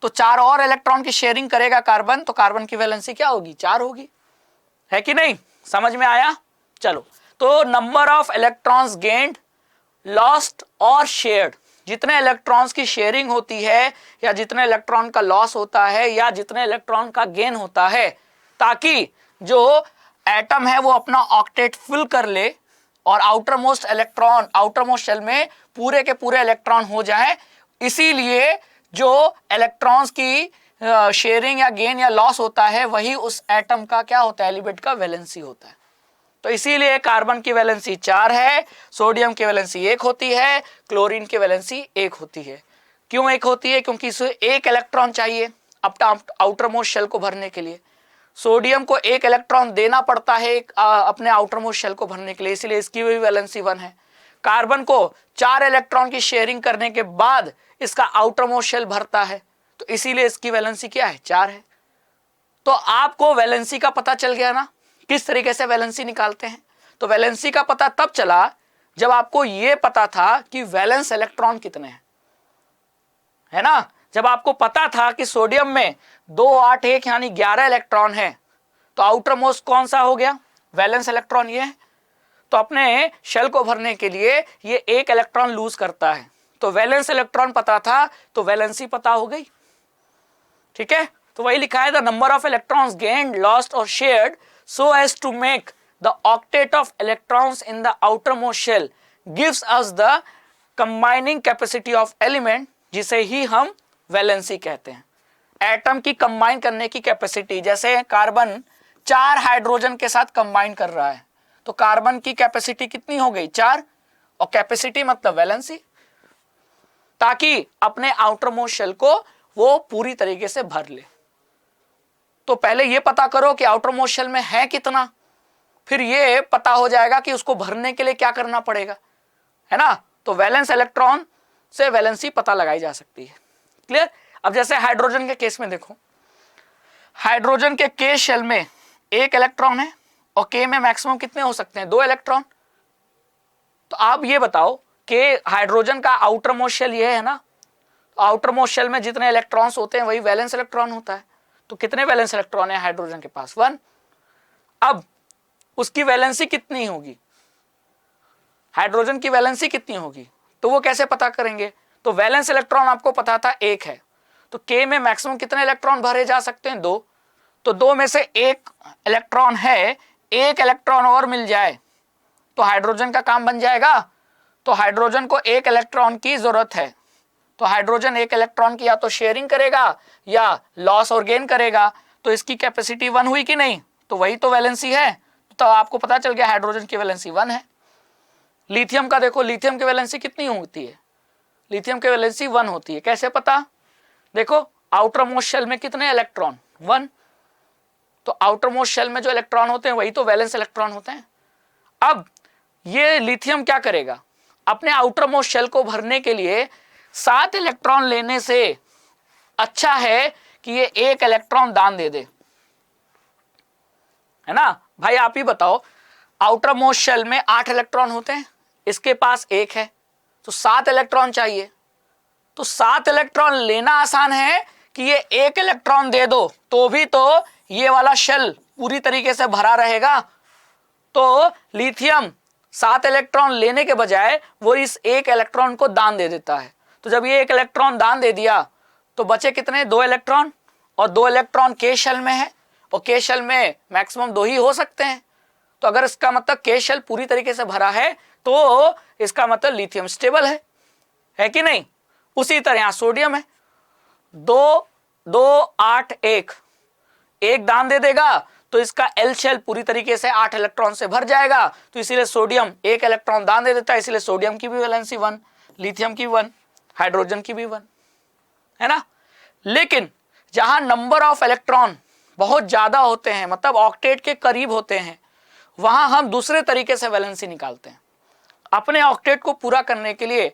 Speaker 1: तो 4 और इलेक्ट्रॉन की शेयरिंग करेगा कार्बन, तो कार्बन की वैलेंसी क्या होगी? 4 होगी, है कि नहीं? समझ में आया? चलो, तो number of electrons gained, lost और शेयर्ड, जितने इलेक्ट्रॉन्स की शेयरिंग होती है या जितने इलेक्ट्रॉन का लॉस होता है या जितने इलेक्ट्रॉन का गेन होता है, ताकि जो एटम है वो अपना ऑक्टेट फिल कर ले और outermost electron, outermost shell में पूरे के पूरे इलेक्ट्रॉन हो जाए। इसीलिए जो इलेक्ट्रॉन्स की शेयरिंग या गेन या लॉस होता है वही उस एटम का क्या होता है? एलिमेंट का वैलेंसी होता है। तो इसीलिए कार्बन की वैलेंसी 4 है, सोडियम की वैलेंसी 1 होती है, क्लोरीन की वैलेंसी 1 होती है। क्यों 1 होती है? क्योंकि इसे 1 इलेक्ट्रॉन चाहिए अपना आउटर मोस्ट शेल को भरने के लिए। सोडियम को 1 इलेक्ट्रॉन देना पड़ता है अपने आउटर मोस्ट शेल को भरने के लिए, इसलिए इसकी भी वैलेंसी 1 है। कार्बन को 4 इलेक्ट्रॉन की शेयरिंग करने के बाद इसका आउटर मोस्ट शेल भरता है, तो इसीलिए इसकी वैलेंसी क्या है? 4 है। तो आपको वैलेंसी का पता चल गया ना, किस तरीके से वैलेंसी निकालते हैं। तो वैलेंसी का पता तब चला जब आपको यह पता था कि वैलेंस इलेक्ट्रॉन कितने हैं, है ना। जब आपको पता था कि सोडियम में 2 8 1 यानी 11 इलेक्ट्रॉन है, तो आउटर मोस्ट कौन सा हो गया, वैलेंस इलेक्ट्रॉन ये है। तो अपने शेल को भरने के लिए ये 1 इलेक्ट्रॉन लूज करता है, तो वैलेंस इलेक्ट्रॉन पता था तो वैलेंसी पता हो गई। ठीक है, तो वही लिखा है, the number of electrons gained, lost और shared so as to make the octet of electrons in the outermost shell gives us the combining capacity of element, जिसे ही हम वैलेंसी कहते हैं। एटम की कंबाइन करने की कैपेसिटी, जैसे कार्बन 4 हाइड्रोजन के साथ कंबाइन कर रहा है, तो कार्बन की कैपेसिटी कितनी हो गई, 4, और कैपेसिटी मतलब वैलेंसी, ताकि अपने आउटर मोस्ट शेल को वो पूरी तरीके से भर ले। तो पहले ये पता करो कि आउटर मोस्ट शेल में है कितना, फिर ये पता हो जाएगा कि उसको भरने के लिए क्या करना पड़ेगा, है ना। तो वैलेंस इलेक्ट्रॉन से वैलेंसी पता लगाई जा सकती है। क्लियर। अब जैसे हाइड्रोजन के केस में देखो, हाइड्रोजन के के शेल में 1 इलेक्ट्रॉन है और के में मैक्सिमम कितने हो सकते हैं, 2 इलेक्ट्रॉन। तो आप ये बताओ कि हाइड्रोजन का आउटर मोस्ट शेल ये है ना, आउटर मोस्ट शेल में जितने इलेक्ट्रॉन्स होते हैं वही वैलेंस इलेक्ट्रॉन होता है। तो कितने वैलेंस इलेक्ट्रॉन है हाइड्रोजन के पास, 1। अब उसकी वैलेंसी कितनी होगी, हाइड्रोजन की वैलेंसी कितनी होगी, तो वो कैसे पता करेंगे। तो वैलेंस इलेक्ट्रॉन आपको पता था 1 है, तो के में मैक्सिमम कितने इलेक्ट्रॉन भरे जा सकते हैं, 2। तो 2 में से 1 इलेक्ट्रॉन है, 1 इलेक्ट्रॉन और मिल जाए तो हाइड्रोजन का काम बन जाएगा। तो हाइड्रोजन को 1 इलेक्ट्रॉन की जरूरत है, तो हाइड्रोजन 1 इलेक्ट्रॉन की या तो शेयरिंग करेगा या लॉस और गेन करेगा। तो इसकी कैपेसिटी 1 हुई कि नहीं, तो वही तो वैलेंसी है। तो आपको पता चल गया हाइड्रोजन की वैलेंसी 1 है। लिथियम का देखो, लिथियम की वैलेंसी कितनी होती है, लिथियम की वैलेंसी 1 होती है। कैसे पता, देखो आउटर मोस्ट शेल में कितने इलेक्ट्रॉन, 1। तो आउटर मोस्ट शेल में जो इलेक्ट्रॉन होते हैं वही तो वैलेंस इलेक्ट्रॉन होते हैं। अब ये लिथियम क्या करेगा, अपने आउटर मोस्ट शेल को भरने के लिए 7 इलेक्ट्रॉन लेने से अच्छा है कि ये 1 इलेक्ट्रॉन दान दे दे, है ना। भाई आप ही बताओ, आउटर मोस्ट शेल में 8 इलेक्ट्रॉन होते हैं, इसके पास 1 है, तो 7 इलेक्ट्रॉन चाहिए। तो 7 इलेक्ट्रॉन लेना आसान है कि ये 1 इलेक्ट्रॉन दे दो तो भी तो ये वाला शेल पूरी तरीके से भरा रहेगा। तो लिथियम 7 इलेक्ट्रॉन लेने के बजाय वो इस 1 इलेक्ट्रॉन को दान दे देता है। तो जब ये 1 इलेक्ट्रॉन दान दे दिया तो बचे कितने, 2 इलेक्ट्रॉन, और 2 इलेक्ट्रॉन के शेल में है, और के शेल में मैक्सिमम 2 ही हो सकते हैं। तो अगर इसका मतलब के शेल पूरी तरीके से भरा है तो इसका मतलब लिथियम स्टेबल है कि नहीं। उसी तरह यहां सोडियम है, 2 2 8 1 1 दान दे देगा तो इसका एल शेल पूरी तरीके से 8 इलेक्ट्रॉन से भर जाएगा। तो इसीलिए सोडियम 1 इलेक्ट्रॉन दान दे देता है, इसलिए सोडियम की भी वैलेंसी 1, लिथियम की 1, हाइड्रोजन की भी 1, है ना। लेकिन जहां नंबर ऑफ इलेक्ट्रॉन बहुत ज्यादा होते हैं, मतलब ऑक्टेट के करीब होते हैं, वहां हम दूसरे तरीके से वैलेंसी निकालते हैं। अपने ऑक्टेट को पूरा करने के लिए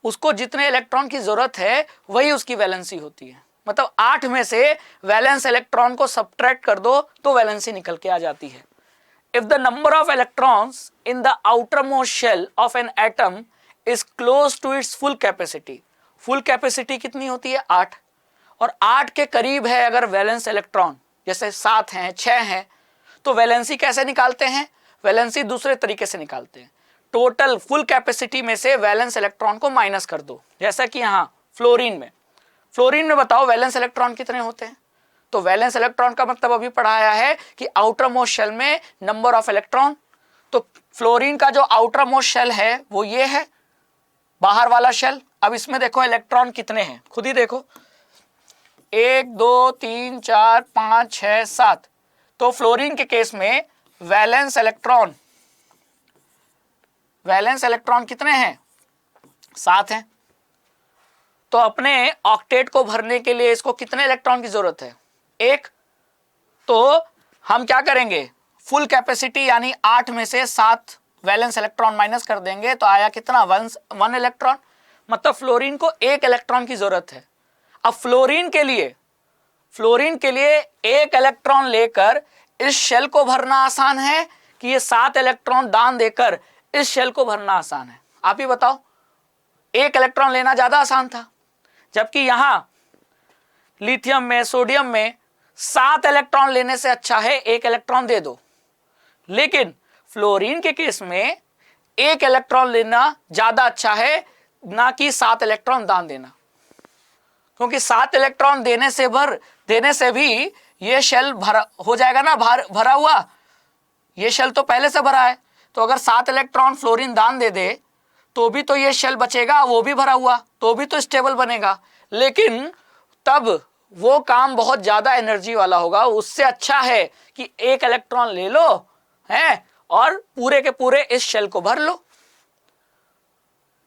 Speaker 1: उसको जितने इलेक्ट्रॉन की जरूरत है वही उसकी वैलेंसी होती है। मतलब 8 में से वैलेंस इलेक्ट्रॉन को सब्ट्रैक्ट कर दो तो वैलेंसी निकल के आ जाती है। If the number of electrons in the outermost shell of an atom is close to its full capacity, full capacity कितनी होती है, 8, और 8 के करीब है अगर वैलेंस इलेक्ट्रॉन, जैसे 7 हैं 6 हैं, तो वैलेंसी कैसे निकालते हैं, वैलेंसी दूसरे तरीके से निकालते हैं। टोटल फुल कैपेसिटी में से वैलेंस इलेक्ट्रॉन को माइनस कर दो, जैसा कि यहाँ फ्लोरीन में बताओ वैलेंस इलेक्ट्रॉन कितने होते हैं। तो वैलेंस इलेक्ट्रॉन का मतलब अभी पढ़ाया है कि आउटर मोस्ट शेल में नंबर ऑफ इलेक्ट्रॉन। तो फ्लोरीन का जो आउटर मोस्ट शेल है वो ये है, बाहर वाला शेल। अब इसमें देखो इलेक्ट्रॉन कितने हैं, खुद ही देखो, 1 2 3 4 5 6 7। तो फ्लोरीन के केस में वैलेंस इलेक्ट्रॉन कितने हैं, 7 हैं। तो अपने ऑक्टेट को भरने के लिए इसको कितने इलेक्ट्रॉन की जरूरत है, 1। तो हम क्या करेंगे, फुल कैपेसिटी यानी 8 में से 7 वैलेंस इलेक्ट्रॉन माइनस कर देंगे तो आया कितना, 1 इलेक्ट्रॉन। मतलब फ्लोरीन को 1 इलेक्ट्रॉन की जरूरत है। अब फ्लोरीन के लिए फ्लोरीन के लिए एक इलेक्ट्रॉन लेकर इस शेल को भरना आसान है कि ये 7 इलेक्ट्रॉन दान देकर इस शेल को भरना आसान है? आप ही बताओ। एक इलेक्ट्रॉन लेना ज्यादा आसान था, जबकि यहां लिथियम में, सोडियम में 7 इलेक्ट्रॉन लेने से अच्छा है एक इलेक्ट्रॉन दे दो। लेकिन फ्लोरीन के केस में एक इलेक्ट्रॉन लेना ज्यादा अच्छा है, ना कि 7 इलेक्ट्रॉन दान देना। क्योंकि 7 इलेक्ट्रॉन देने से भी ये शेल भरा हो जाएगा ना, भरा हुआ। ये शेल तो पहले से भरा है, तो अगर 7 इलेक्ट्रॉन फ्लोरीन दान दे दे तो भी तो ये शेल बचेगा, वो भी भरा हुआ, तो भी तो स्टेबल बनेगा। लेकिन तब वो काम बहुत ज्यादा एनर्जी वाला होगा। उससे अच्छा है कि एक इलेक्ट्रॉन ले लो है और पूरे के पूरे इस शेल को भर लो।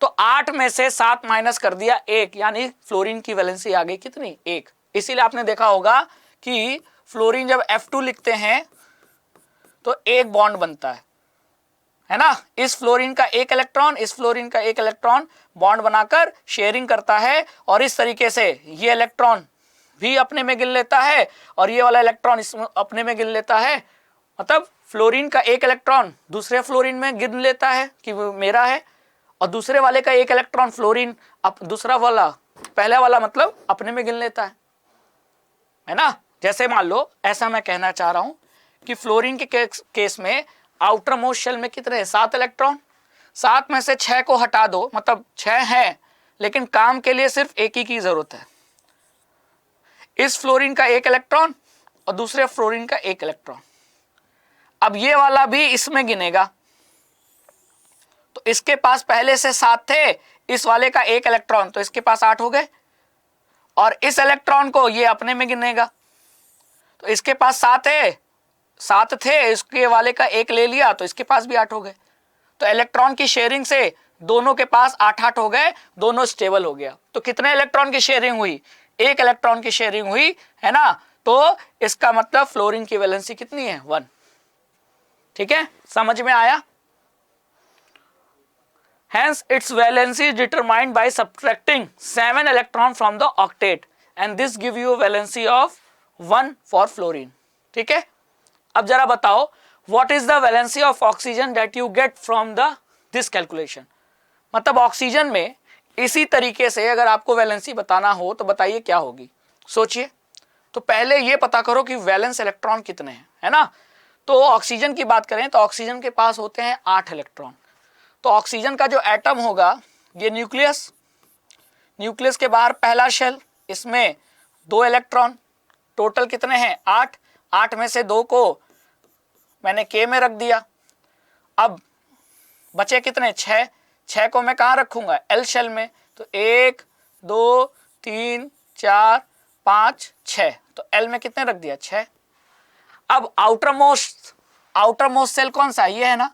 Speaker 1: तो 8 में से 7 माइनस कर दिया 1, यानी फ्लोरीन की वैलेंसी आ गई कितनी? 1। इसीलिए आपने देखा होगा कि फ्लोरीन जब F2 लिखते हैं तो एक बॉन्ड बनता है ना। इस फ्लोरीन का एक इलेक्ट्रॉन, इस फ्लोरीन का एक इलेक्ट्रॉन बॉन्ड बनाकर शेयरिंग करता है, और इस तरीके से ये इलेक्ट्रॉन भी अपने में गिन लेता है और ये वाला इलेक्ट्रॉन इसमें अपने में गिन लेता है। मतलब फ्लोरीन का एक इलेक्ट्रॉन दूसरे फ्लोरीन में गिन लेता है कि वो मेरा है, और दूसरे वाले का एक इलेक्ट्रॉन फ्लोरीन दूसरा वाला, पहला वाला मतलब अपने में गिन लेता है ना। जैसे मान लो, ऐसा मैं कहना चाह रहा हूं कि फ्लोरीन के केस में आउटर मोस्ट शेल में कितने? 7 इलेक्ट्रॉन। 7 में से 6 को हटा दो, मतलब 6 है, लेकिन काम के लिए सिर्फ एक ही की जरूरत है। इस फ्लोरीन का एक इलेक्ट्रॉन और दूसरे फ्लोरीन का एक इलेक्ट्रॉन। अब ये वाला भी इसमें गिनेगा, तो इसके पास पहले से 7 थे, इस वाले का एक इलेक्ट्रॉन, तो इसके पास 8 हो गए, और इस इलेक्ट्रॉन को ये अपने में गिनेगा, तो इसके पास 7 थे, इसके वाले का एक ले लिया तो इसके पास भी 8 हो गए। तो इलेक्ट्रॉन की शेयरिंग से दोनों के पास 8-8 हो गए, दोनों स्टेबल हो गया। तो कितने इलेक्ट्रॉन की शेयरिंग हुई? एक इलेक्ट्रॉन की शेयरिंग हुई, है ना। तो इसका मतलब फ्लोरीन की वैलेंसी कितनी है? 1। ठीक है, समझ में आया? Hence its valency is determined by subtracting 7 electron from the octet, and this give you a valency of 1 for fluorine. ठीक है, अब जरा बताओ, what is the valency of oxygen that you get from this calculation? मतलब oxygen में इसी तरीके से अगर आपको वैलेंसी बताना हो तो बताइए क्या होगी? सोचिए। तो पहले ये पता करो कि वैलेंस इलेक्ट्रॉन कितने हैं, है ना। तो ऑक्सीजन की बात करें तो ऑक्सीजन के पास होते हैं 8 इलेक्ट्रॉन। तो ऑक्सीजन का जो एटम होगा, ये न्यूक्लियस के बाहर पहला शेल, इसमें 2 इलेक्ट्रॉन, टोटल कितने हैं? 8। 8 में से 2 को मैंने K में रख दिया। अब बचे कितने? 6। 6 को मैं कहाँ रखूंगा? L शेल में। तो 1 2 3 4 5 6, तो L में कितने रख दिया? 6। अब आउटर मोस्ट सेल कौन सा है? ये है ना।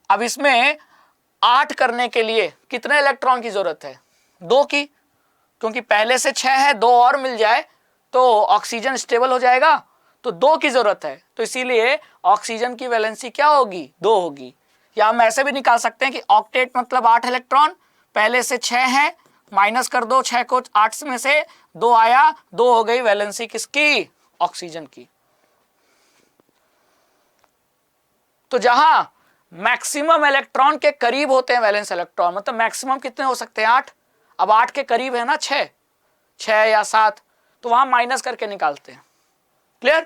Speaker 1: अब इसमें 8 करने के लिए कितने इलेक्ट्रॉन की जरूरत है? 2 की, क्योंकि पहले से 6 है, 2 और मिल जाए तो ऑक्सीजन स्टेबल हो जाएगा, तो 2 की जरूरत है। तो इसीलिए ऑक्सीजन की वैलेंसी क्या होगी? 2 होगी। या हम ऐसे भी निकाल सकते हैं कि ऑक्टेट मतलब 8 इलेक्ट्रॉन, पहले से 6 है, माइनस कर दो 6 को, 8 में से 2 आया, 2 हो गई वैलेंसी किसकी? ऑक्सीजन की। तो जहां मैक्सिमम इलेक्ट्रॉन के करीब होते हैं वैलेंस इलेक्ट्रॉन, मतलब मैक्सिमम कितने हो सकते हैं? 8। अब 8 के करीब है ना 6 या 7, तो वहां माइनस करके निकालते हैं। क्लियर?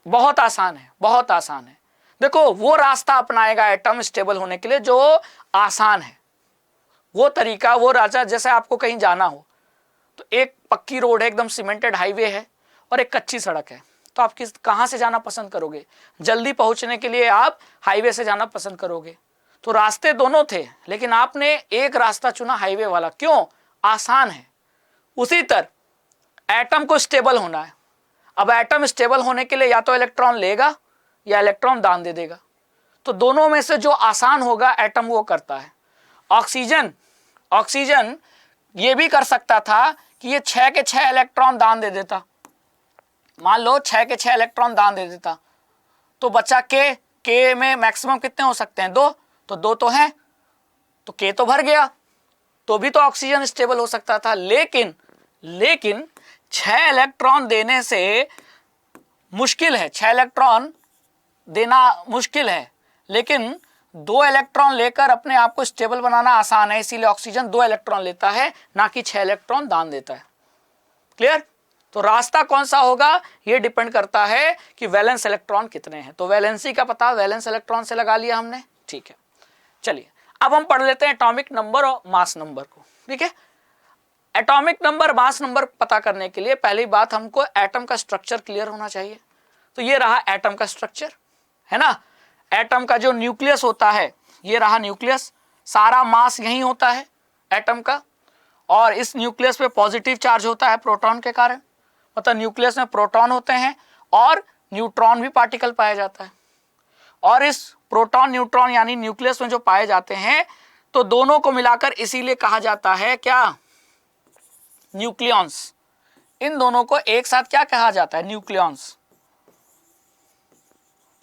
Speaker 1: बहुत आसान है, बहुत आसान है। देखो, वो रास्ता अपनाएगा एटम स्टेबल होने के लिए जो आसान है, वो तरीका, वो रास्ता। जैसे आपको कहीं जाना हो तो एक पक्की रोड है, एकदम सीमेंटेड हाईवे है, और एक कच्ची सड़क है, तो आप कहां से जाना पसंद करोगे? जल्दी पहुंचने के लिए आप हाईवे से जाना पसंद करोगे। तो रास्ते दोनों थे, लेकिन आपने एक रास्ता चुना हाईवे वाला। क्यों? आसान है। उसी तरह एटम को स्टेबल होना है। अब एटम स्टेबल होने के लिए या तो इलेक्ट्रॉन लेगा या इलेक्ट्रॉन दान दे देगा। तो दोनों में से जो आसान होगा एटम वो करता है। ऑक्सीजन ये भी कर सकता था कि ये 6 के 6 इलेक्ट्रॉन दान दे देता। मान लो 6 के 6 इलेक्ट्रॉन दान दे देता, तो बचा के में मैक्सिमम कितने हो सकते हैं? 2। तो 2 तो है, तो के तो भर गया, तो भी तो ऑक्सीजन स्टेबल हो सकता था। लेकिन 6 इलेक्ट्रॉन देने से मुश्किल है, 6 इलेक्ट्रॉन देना मुश्किल है, लेकिन 2 इलेक्ट्रॉन लेकर अपने आप को स्टेबल बनाना आसान है। इसीलिए ऑक्सीजन 2 इलेक्ट्रॉन लेता है, ना कि 6 इलेक्ट्रॉन दान देता है। क्लियर? तो रास्ता कौन सा होगा ये डिपेंड करता है कि वैलेंस इलेक्ट्रॉन कितने हैं। तो वैलेंसी का पता वैलेंस इलेक्ट्रॉन से लगा लिया हमने, ठीक है। चलिए अब हम पढ़ लेते हैं एटॉमिक नंबर और मास नंबर को, ठीक है। एटॉमिक नंबर मास नंबर पता करने के लिए पहली बात हमको एटम का स्ट्रक्चर क्लियर होना चाहिए। तो ये रहा एटम का स्ट्रक्चर, है ना। एटम का जो न्यूक्लियस होता है, ये रहा न्यूक्लियस, सारा मास यही होता है एटम का, और इस न्यूक्लियस पे पॉजिटिव चार्ज होता है प्रोटॉन के कारण, मतलब न्यूक्लियस में प्रोटॉन होते हैं और न्यूट्रॉन भी पार्टिकल पाया जाता है। और इस प्रोटॉन न्यूट्रॉन यानी न्यूक्लियस में जो पाए जाते हैं, तो दोनों को मिलाकर इसीलिए कहा जाता है क्या, न्यूक्लियॉन्स। इन दोनों को एक साथ क्या कहा जाता है, न्यूक्लियॉन्स।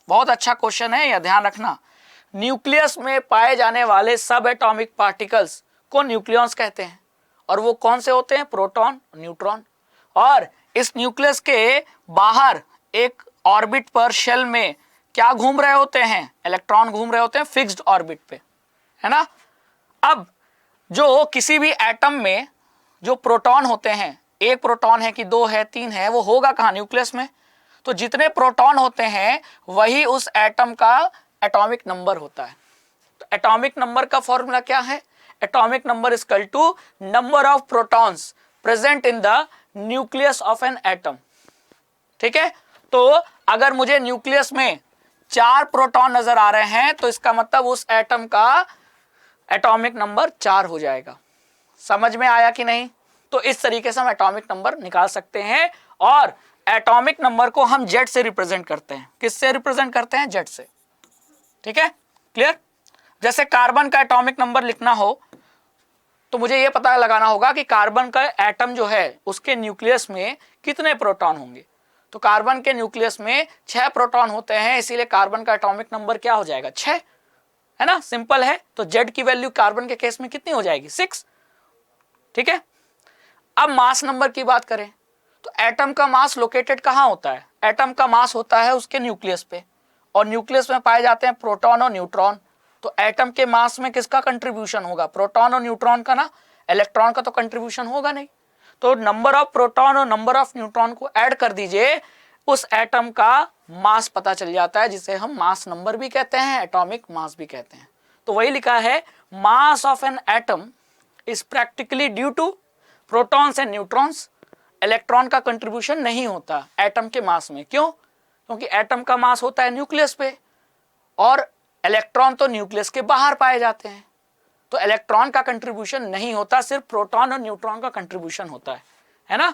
Speaker 1: बहुत अच्छा क्वेश्चन है, यह ध्यान रखना। न्यूक्लियस में पाए जाने वाले सब एटॉमिक पार्टिकल्स को न्यूक्लियॉन्स कहते हैं, और वो कौन से होते हैं, प्रोटॉन, न्यूट्रॉन। और इस न्यूक्लियस के बाहर एक ऑर्बिट पर शेल में क्या घूम रहे होते हैं, इलेक्ट्रॉन घूम रहे होते हैं फिक्स्ड ऑर्बिट पे, है ना। अब जो किसी भी एटम में जो प्रोटॉन होते हैं, एक प्रोटॉन है कि 2 है 3 है, वो होगा कहाँ, न्यूक्लियस में। तो जितने प्रोटॉन होते हैं वही उस एटम का एटॉमिक नंबर होता है। तो एटॉमिक नंबर का फॉर्मूला क्या है, atomic number is equal to number of protons present in the nucleus of an atom, ठीक है। तो अगर मुझे न्यूक्लियस में 4 प्रोटॉन नजर आ रहे हैं, तो इसका मतलब उस एटम का एटॉमिक नंबर 4 हो जाएगा। समझ में आया कि नहीं। तो इस तरीके से हम एटॉमिक नंबर निकाल सकते हैं, और एटॉमिक नंबर को हम जेड से रिप्रेजेंट करते हैं। किससे रिप्रेजेंट करते हैं, जेड से, ठीक है, क्लियर। जैसे कार्बन का एटॉमिक नंबर लिखना हो तो मुझे यह पता लगाना होगा कि कार्बन का एटम जो है उसके न्यूक्लियस में कितने प्रोटॉन होंगे। तो कार्बन के न्यूक्लियस में 6 प्रोटॉन होते हैं, इसीलिए कार्बन का एटॉमिक नंबर क्या हो जाएगा, 6, है ना, सिंपल है। तो जेड की वैल्यू कार्बन के केस में कितनी हो जाएगी, 6, ठीक है। अब मास नंबर की बात करें तो एटम का मास लोकेटेड कहाँ होता है, एटम का मास होता है उसके न्यूक्लियस पे, और न्यूक्लियस में पाए जाते हैं प्रोटॉन और न्यूट्रॉन। तो एटम के मास में किसका कंट्रीब्यूशन होगा, प्रोटॉन और न्यूट्रॉन का ना, इलेक्ट्रॉन का तो कंट्रीब्यूशन होगा नहीं। तो नंबर ऑफ प्रोटॉन और नंबर ऑफ न्यूट्रॉन को ऐड कर दीजिए, उस एटम का मास पता चल जाता है, जिसे हम मास नंबर भी कहते हैं, एटॉमिक मास भी कहते हैं। तो वही लिखा है, mass of an atom is practically due to protons and neutrons. Electron का कंट्रीब्यूशन नहीं होता एटम के मास में, क्यों, क्योंकि एटम का मास होता है न्यूक्लियस पे, और इलेक्ट्रॉन तो न्यूक्लियस के बाहर पाए जाते हैं। तो इलेक्ट्रॉन का कंट्रीब्यूशन नहीं होता, सिर्फ प्रोटॉन और न्यूट्रॉन का कंट्रीब्यूशन होता है ना।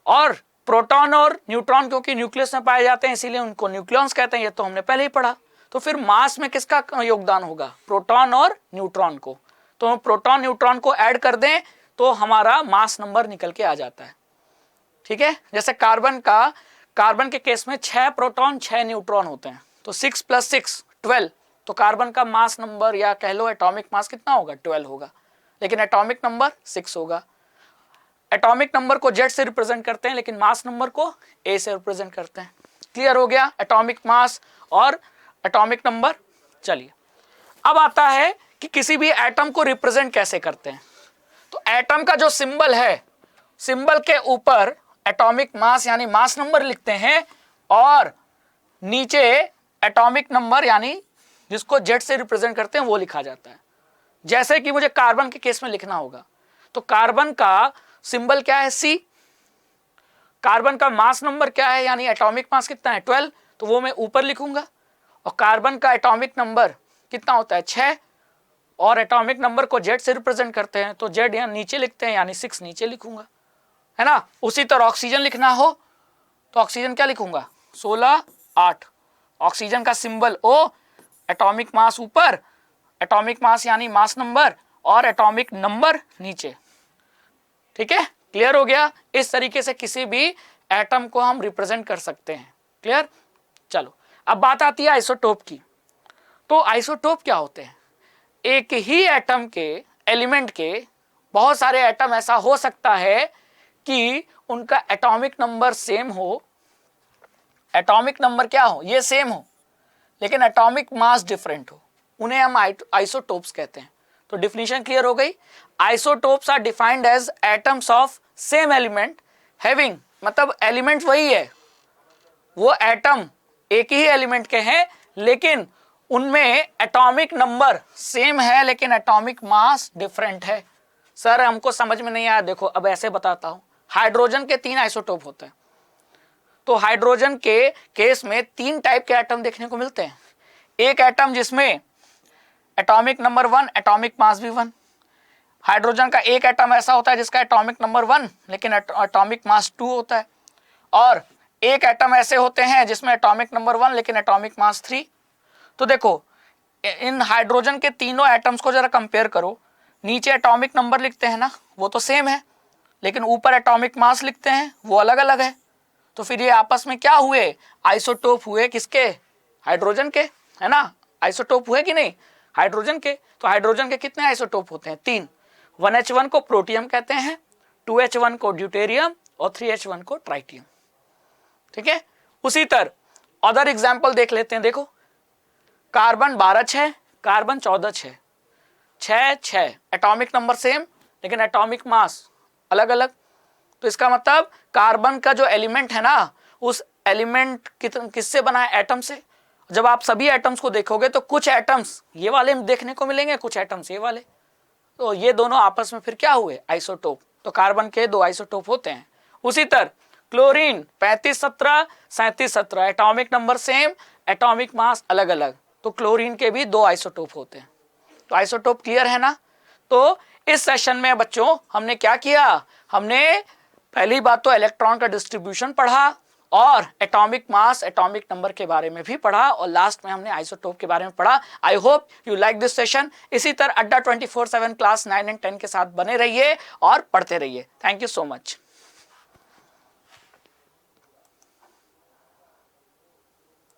Speaker 1: और प्रोटॉन और न्यूट्रॉन क्योंकि न्यूक्लियस में पाए जाते हैं, इसीलिए उनको न्यूक्लियॉन्स कहते हैं, ये तो हमने पहले ही पढ़ा। तो फिर मास में किसका योगदान होगा, प्रोटॉन और न्यूट्रॉन को। तो प्रोटॉन न्यूट्रॉन को ऐड कर दें तो हमारा मास नंबर निकल के आ जाता है, ठीक है। जैसे कार्बन के केस में 6 प्रोटॉन 6 न्यूट्रॉन होते हैं, तो 6 + 6 12। तो कार्बन का मास नंबर या कह लो एटॉमिक मास कितना होगा, 12 होगा, लेकिन एटॉमिक नंबर 6 होगा। एटॉमिक नंबर को जेड से रिप्रेजेंट करते हैं, लेकिन मास नंबर को ए से रिप्रेजेंट करते हैं। क्लियर हो गया, एटॉमिक मास और एटॉमिक नंबर। चलिए अब आता है कि किसी भी एटम को रिप्रेजेंट कैसे करते हैं। तो एटम का जो सिंबल है, सिंबल के ऊपर एटॉमिक मास यानी मास नंबर लिखते हैं, और नीचे एटॉमिक नंबर यानी जिसको जेड से रिप्रेजेंट करते हैं वो लिखा जाता है। जैसे कि मुझे कार्बन के केस में लिखना होगा, तो कार्बन का सिंबल क्या है, सी। कार्बन का मास नंबर क्या है, यानी एटॉमिक मास कितना है, 12, तो वो मैं ऊपर लिखूंगा। और कार्बन का एटॉमिक नंबर कितना होता है, 6, और एटॉमिक नंबर को जेड से रिप्रेजेंट करते हैं, तो जेड यहाँ नीचे लिखते हैं, यानी 6 नीचे लिखूंगा, है ना। उसी तरह ऑक्सीजन लिखना हो तो ऑक्सीजन क्या लिखूंगा, 16 8। ऑक्सीजन का सिंबल ओ, एटॉमिक मास ऊपर, एटॉमिक मास यानी मास नंबर, और एटॉमिक नंबर नीचे, ठीक है। क्लियर हो गया। इस तरीके से किसी भी एटम को हम रिप्रेजेंट कर सकते हैं। क्लियर। चलो अब बात आती है आइसोटोप की। तो आइसोटोप क्या होते हैं, एक ही एटम के एलिमेंट के बहुत सारे एटम ऐसा हो सकता है कि उनका एटॉमिक नंबर सेम हो, एटॉमिक नंबर क्या हो, ये सेम हो, लेकिन एटॉमिक मास डिफरेंट हो, उन्हें हम आइसोटोप्स कहते हैं। तो डिफिनीशन क्लियर हो गई। Isotopes are defined as atoms of same element having, मतलब एलिमेंट वही है, वो एटम एक ही एलिमेंट के हैं, लेकिन उनमें एटॉमिक नंबर सेम है लेकिन एटॉमिक मास डिफरेंट है। सर हमको समझ में नहीं आया, देखो अब ऐसे बताता हूं। हाइड्रोजन के 3 आइसोटोप होते हैं। तो हाइड्रोजन के केस में 3 टाइप के एटम देखने को मिलते हैं। एक एटम जिसमें एटॉमिक नंबर 1, एटॉमिक मास भी 1। हाइड्रोजन का एक एटम ऐसा होता है जिसका एटॉमिक नंबर 1 लेकिन एटॉमिक मास 2 होता है, और एक एटम ऐसे होते हैं जिसमें एटॉमिक नंबर 1 लेकिन एटॉमिक मास 3। तो देखो इन हाइड्रोजन के तीनों एटम्स को जरा कंपेयर करो। नीचे एटॉमिक नंबर लिखते हैं ना, वो तो सेम है, लेकिन ऊपर एटॉमिक मास लिखते हैं, वो अलग अलग है। तो फिर ये आपस में क्या हुए, आइसोटोप हुए, किसके, हाइड्रोजन के, है ना। आइसोटोप हुए कि नहीं, हाइड्रोजन के। तो हाइड्रोजन के कितने आइसोटोप होते हैं, 3। 1H1 को प्रोटियम कहते हैं, 2H1 को ड्यूटेरियम और 3H1 को ट्राइटियम। ठीक है। उसी तरह अदर एग्जाम्पल देख लेते हैं। देखो carbon 12 carbon 14 6 atomic number same लेकिन एटॉमिक मास अलग अलग। तो इसका मतलब कार्बन का जो एलिमेंट है ना, उस एलिमेंट किससे बना है, एटम से। जब आप सभी एटम्स को देखोगे तो कुछ एटम्स ये वाले देखने को मिलेंगे, कुछ एटम्स ये वाले। तो ये दोनों आपस में फिर क्या हुए, आइसोटोप। तो कार्बन के 2 आइसोटोप होते हैं। उसी तरह chlorine 3517 3717 atomic number same, atomic mass अलग अलग। तो क्लोरीन के भी 2 आइसोटोप होते हैं। तो आइसोटोप क्लियर है ना। तो इस सेशन में बच्चों हमने क्या किया, हमने पहली बात तो इलेक्ट्रॉन का डिस्ट्रीब्यूशन पढ़ा और एटॉमिक मास, एटॉमिक नंबर के बारे में भी पढ़ा, और लास्ट में हमने आइसोटोप के बारे में पढ़ा। I hope you like this session. इसी तरह अड्डा 24/7 क्लास 9 और 10 के साथ बने रहिए और पढ़ते रहिए। Thank you so much.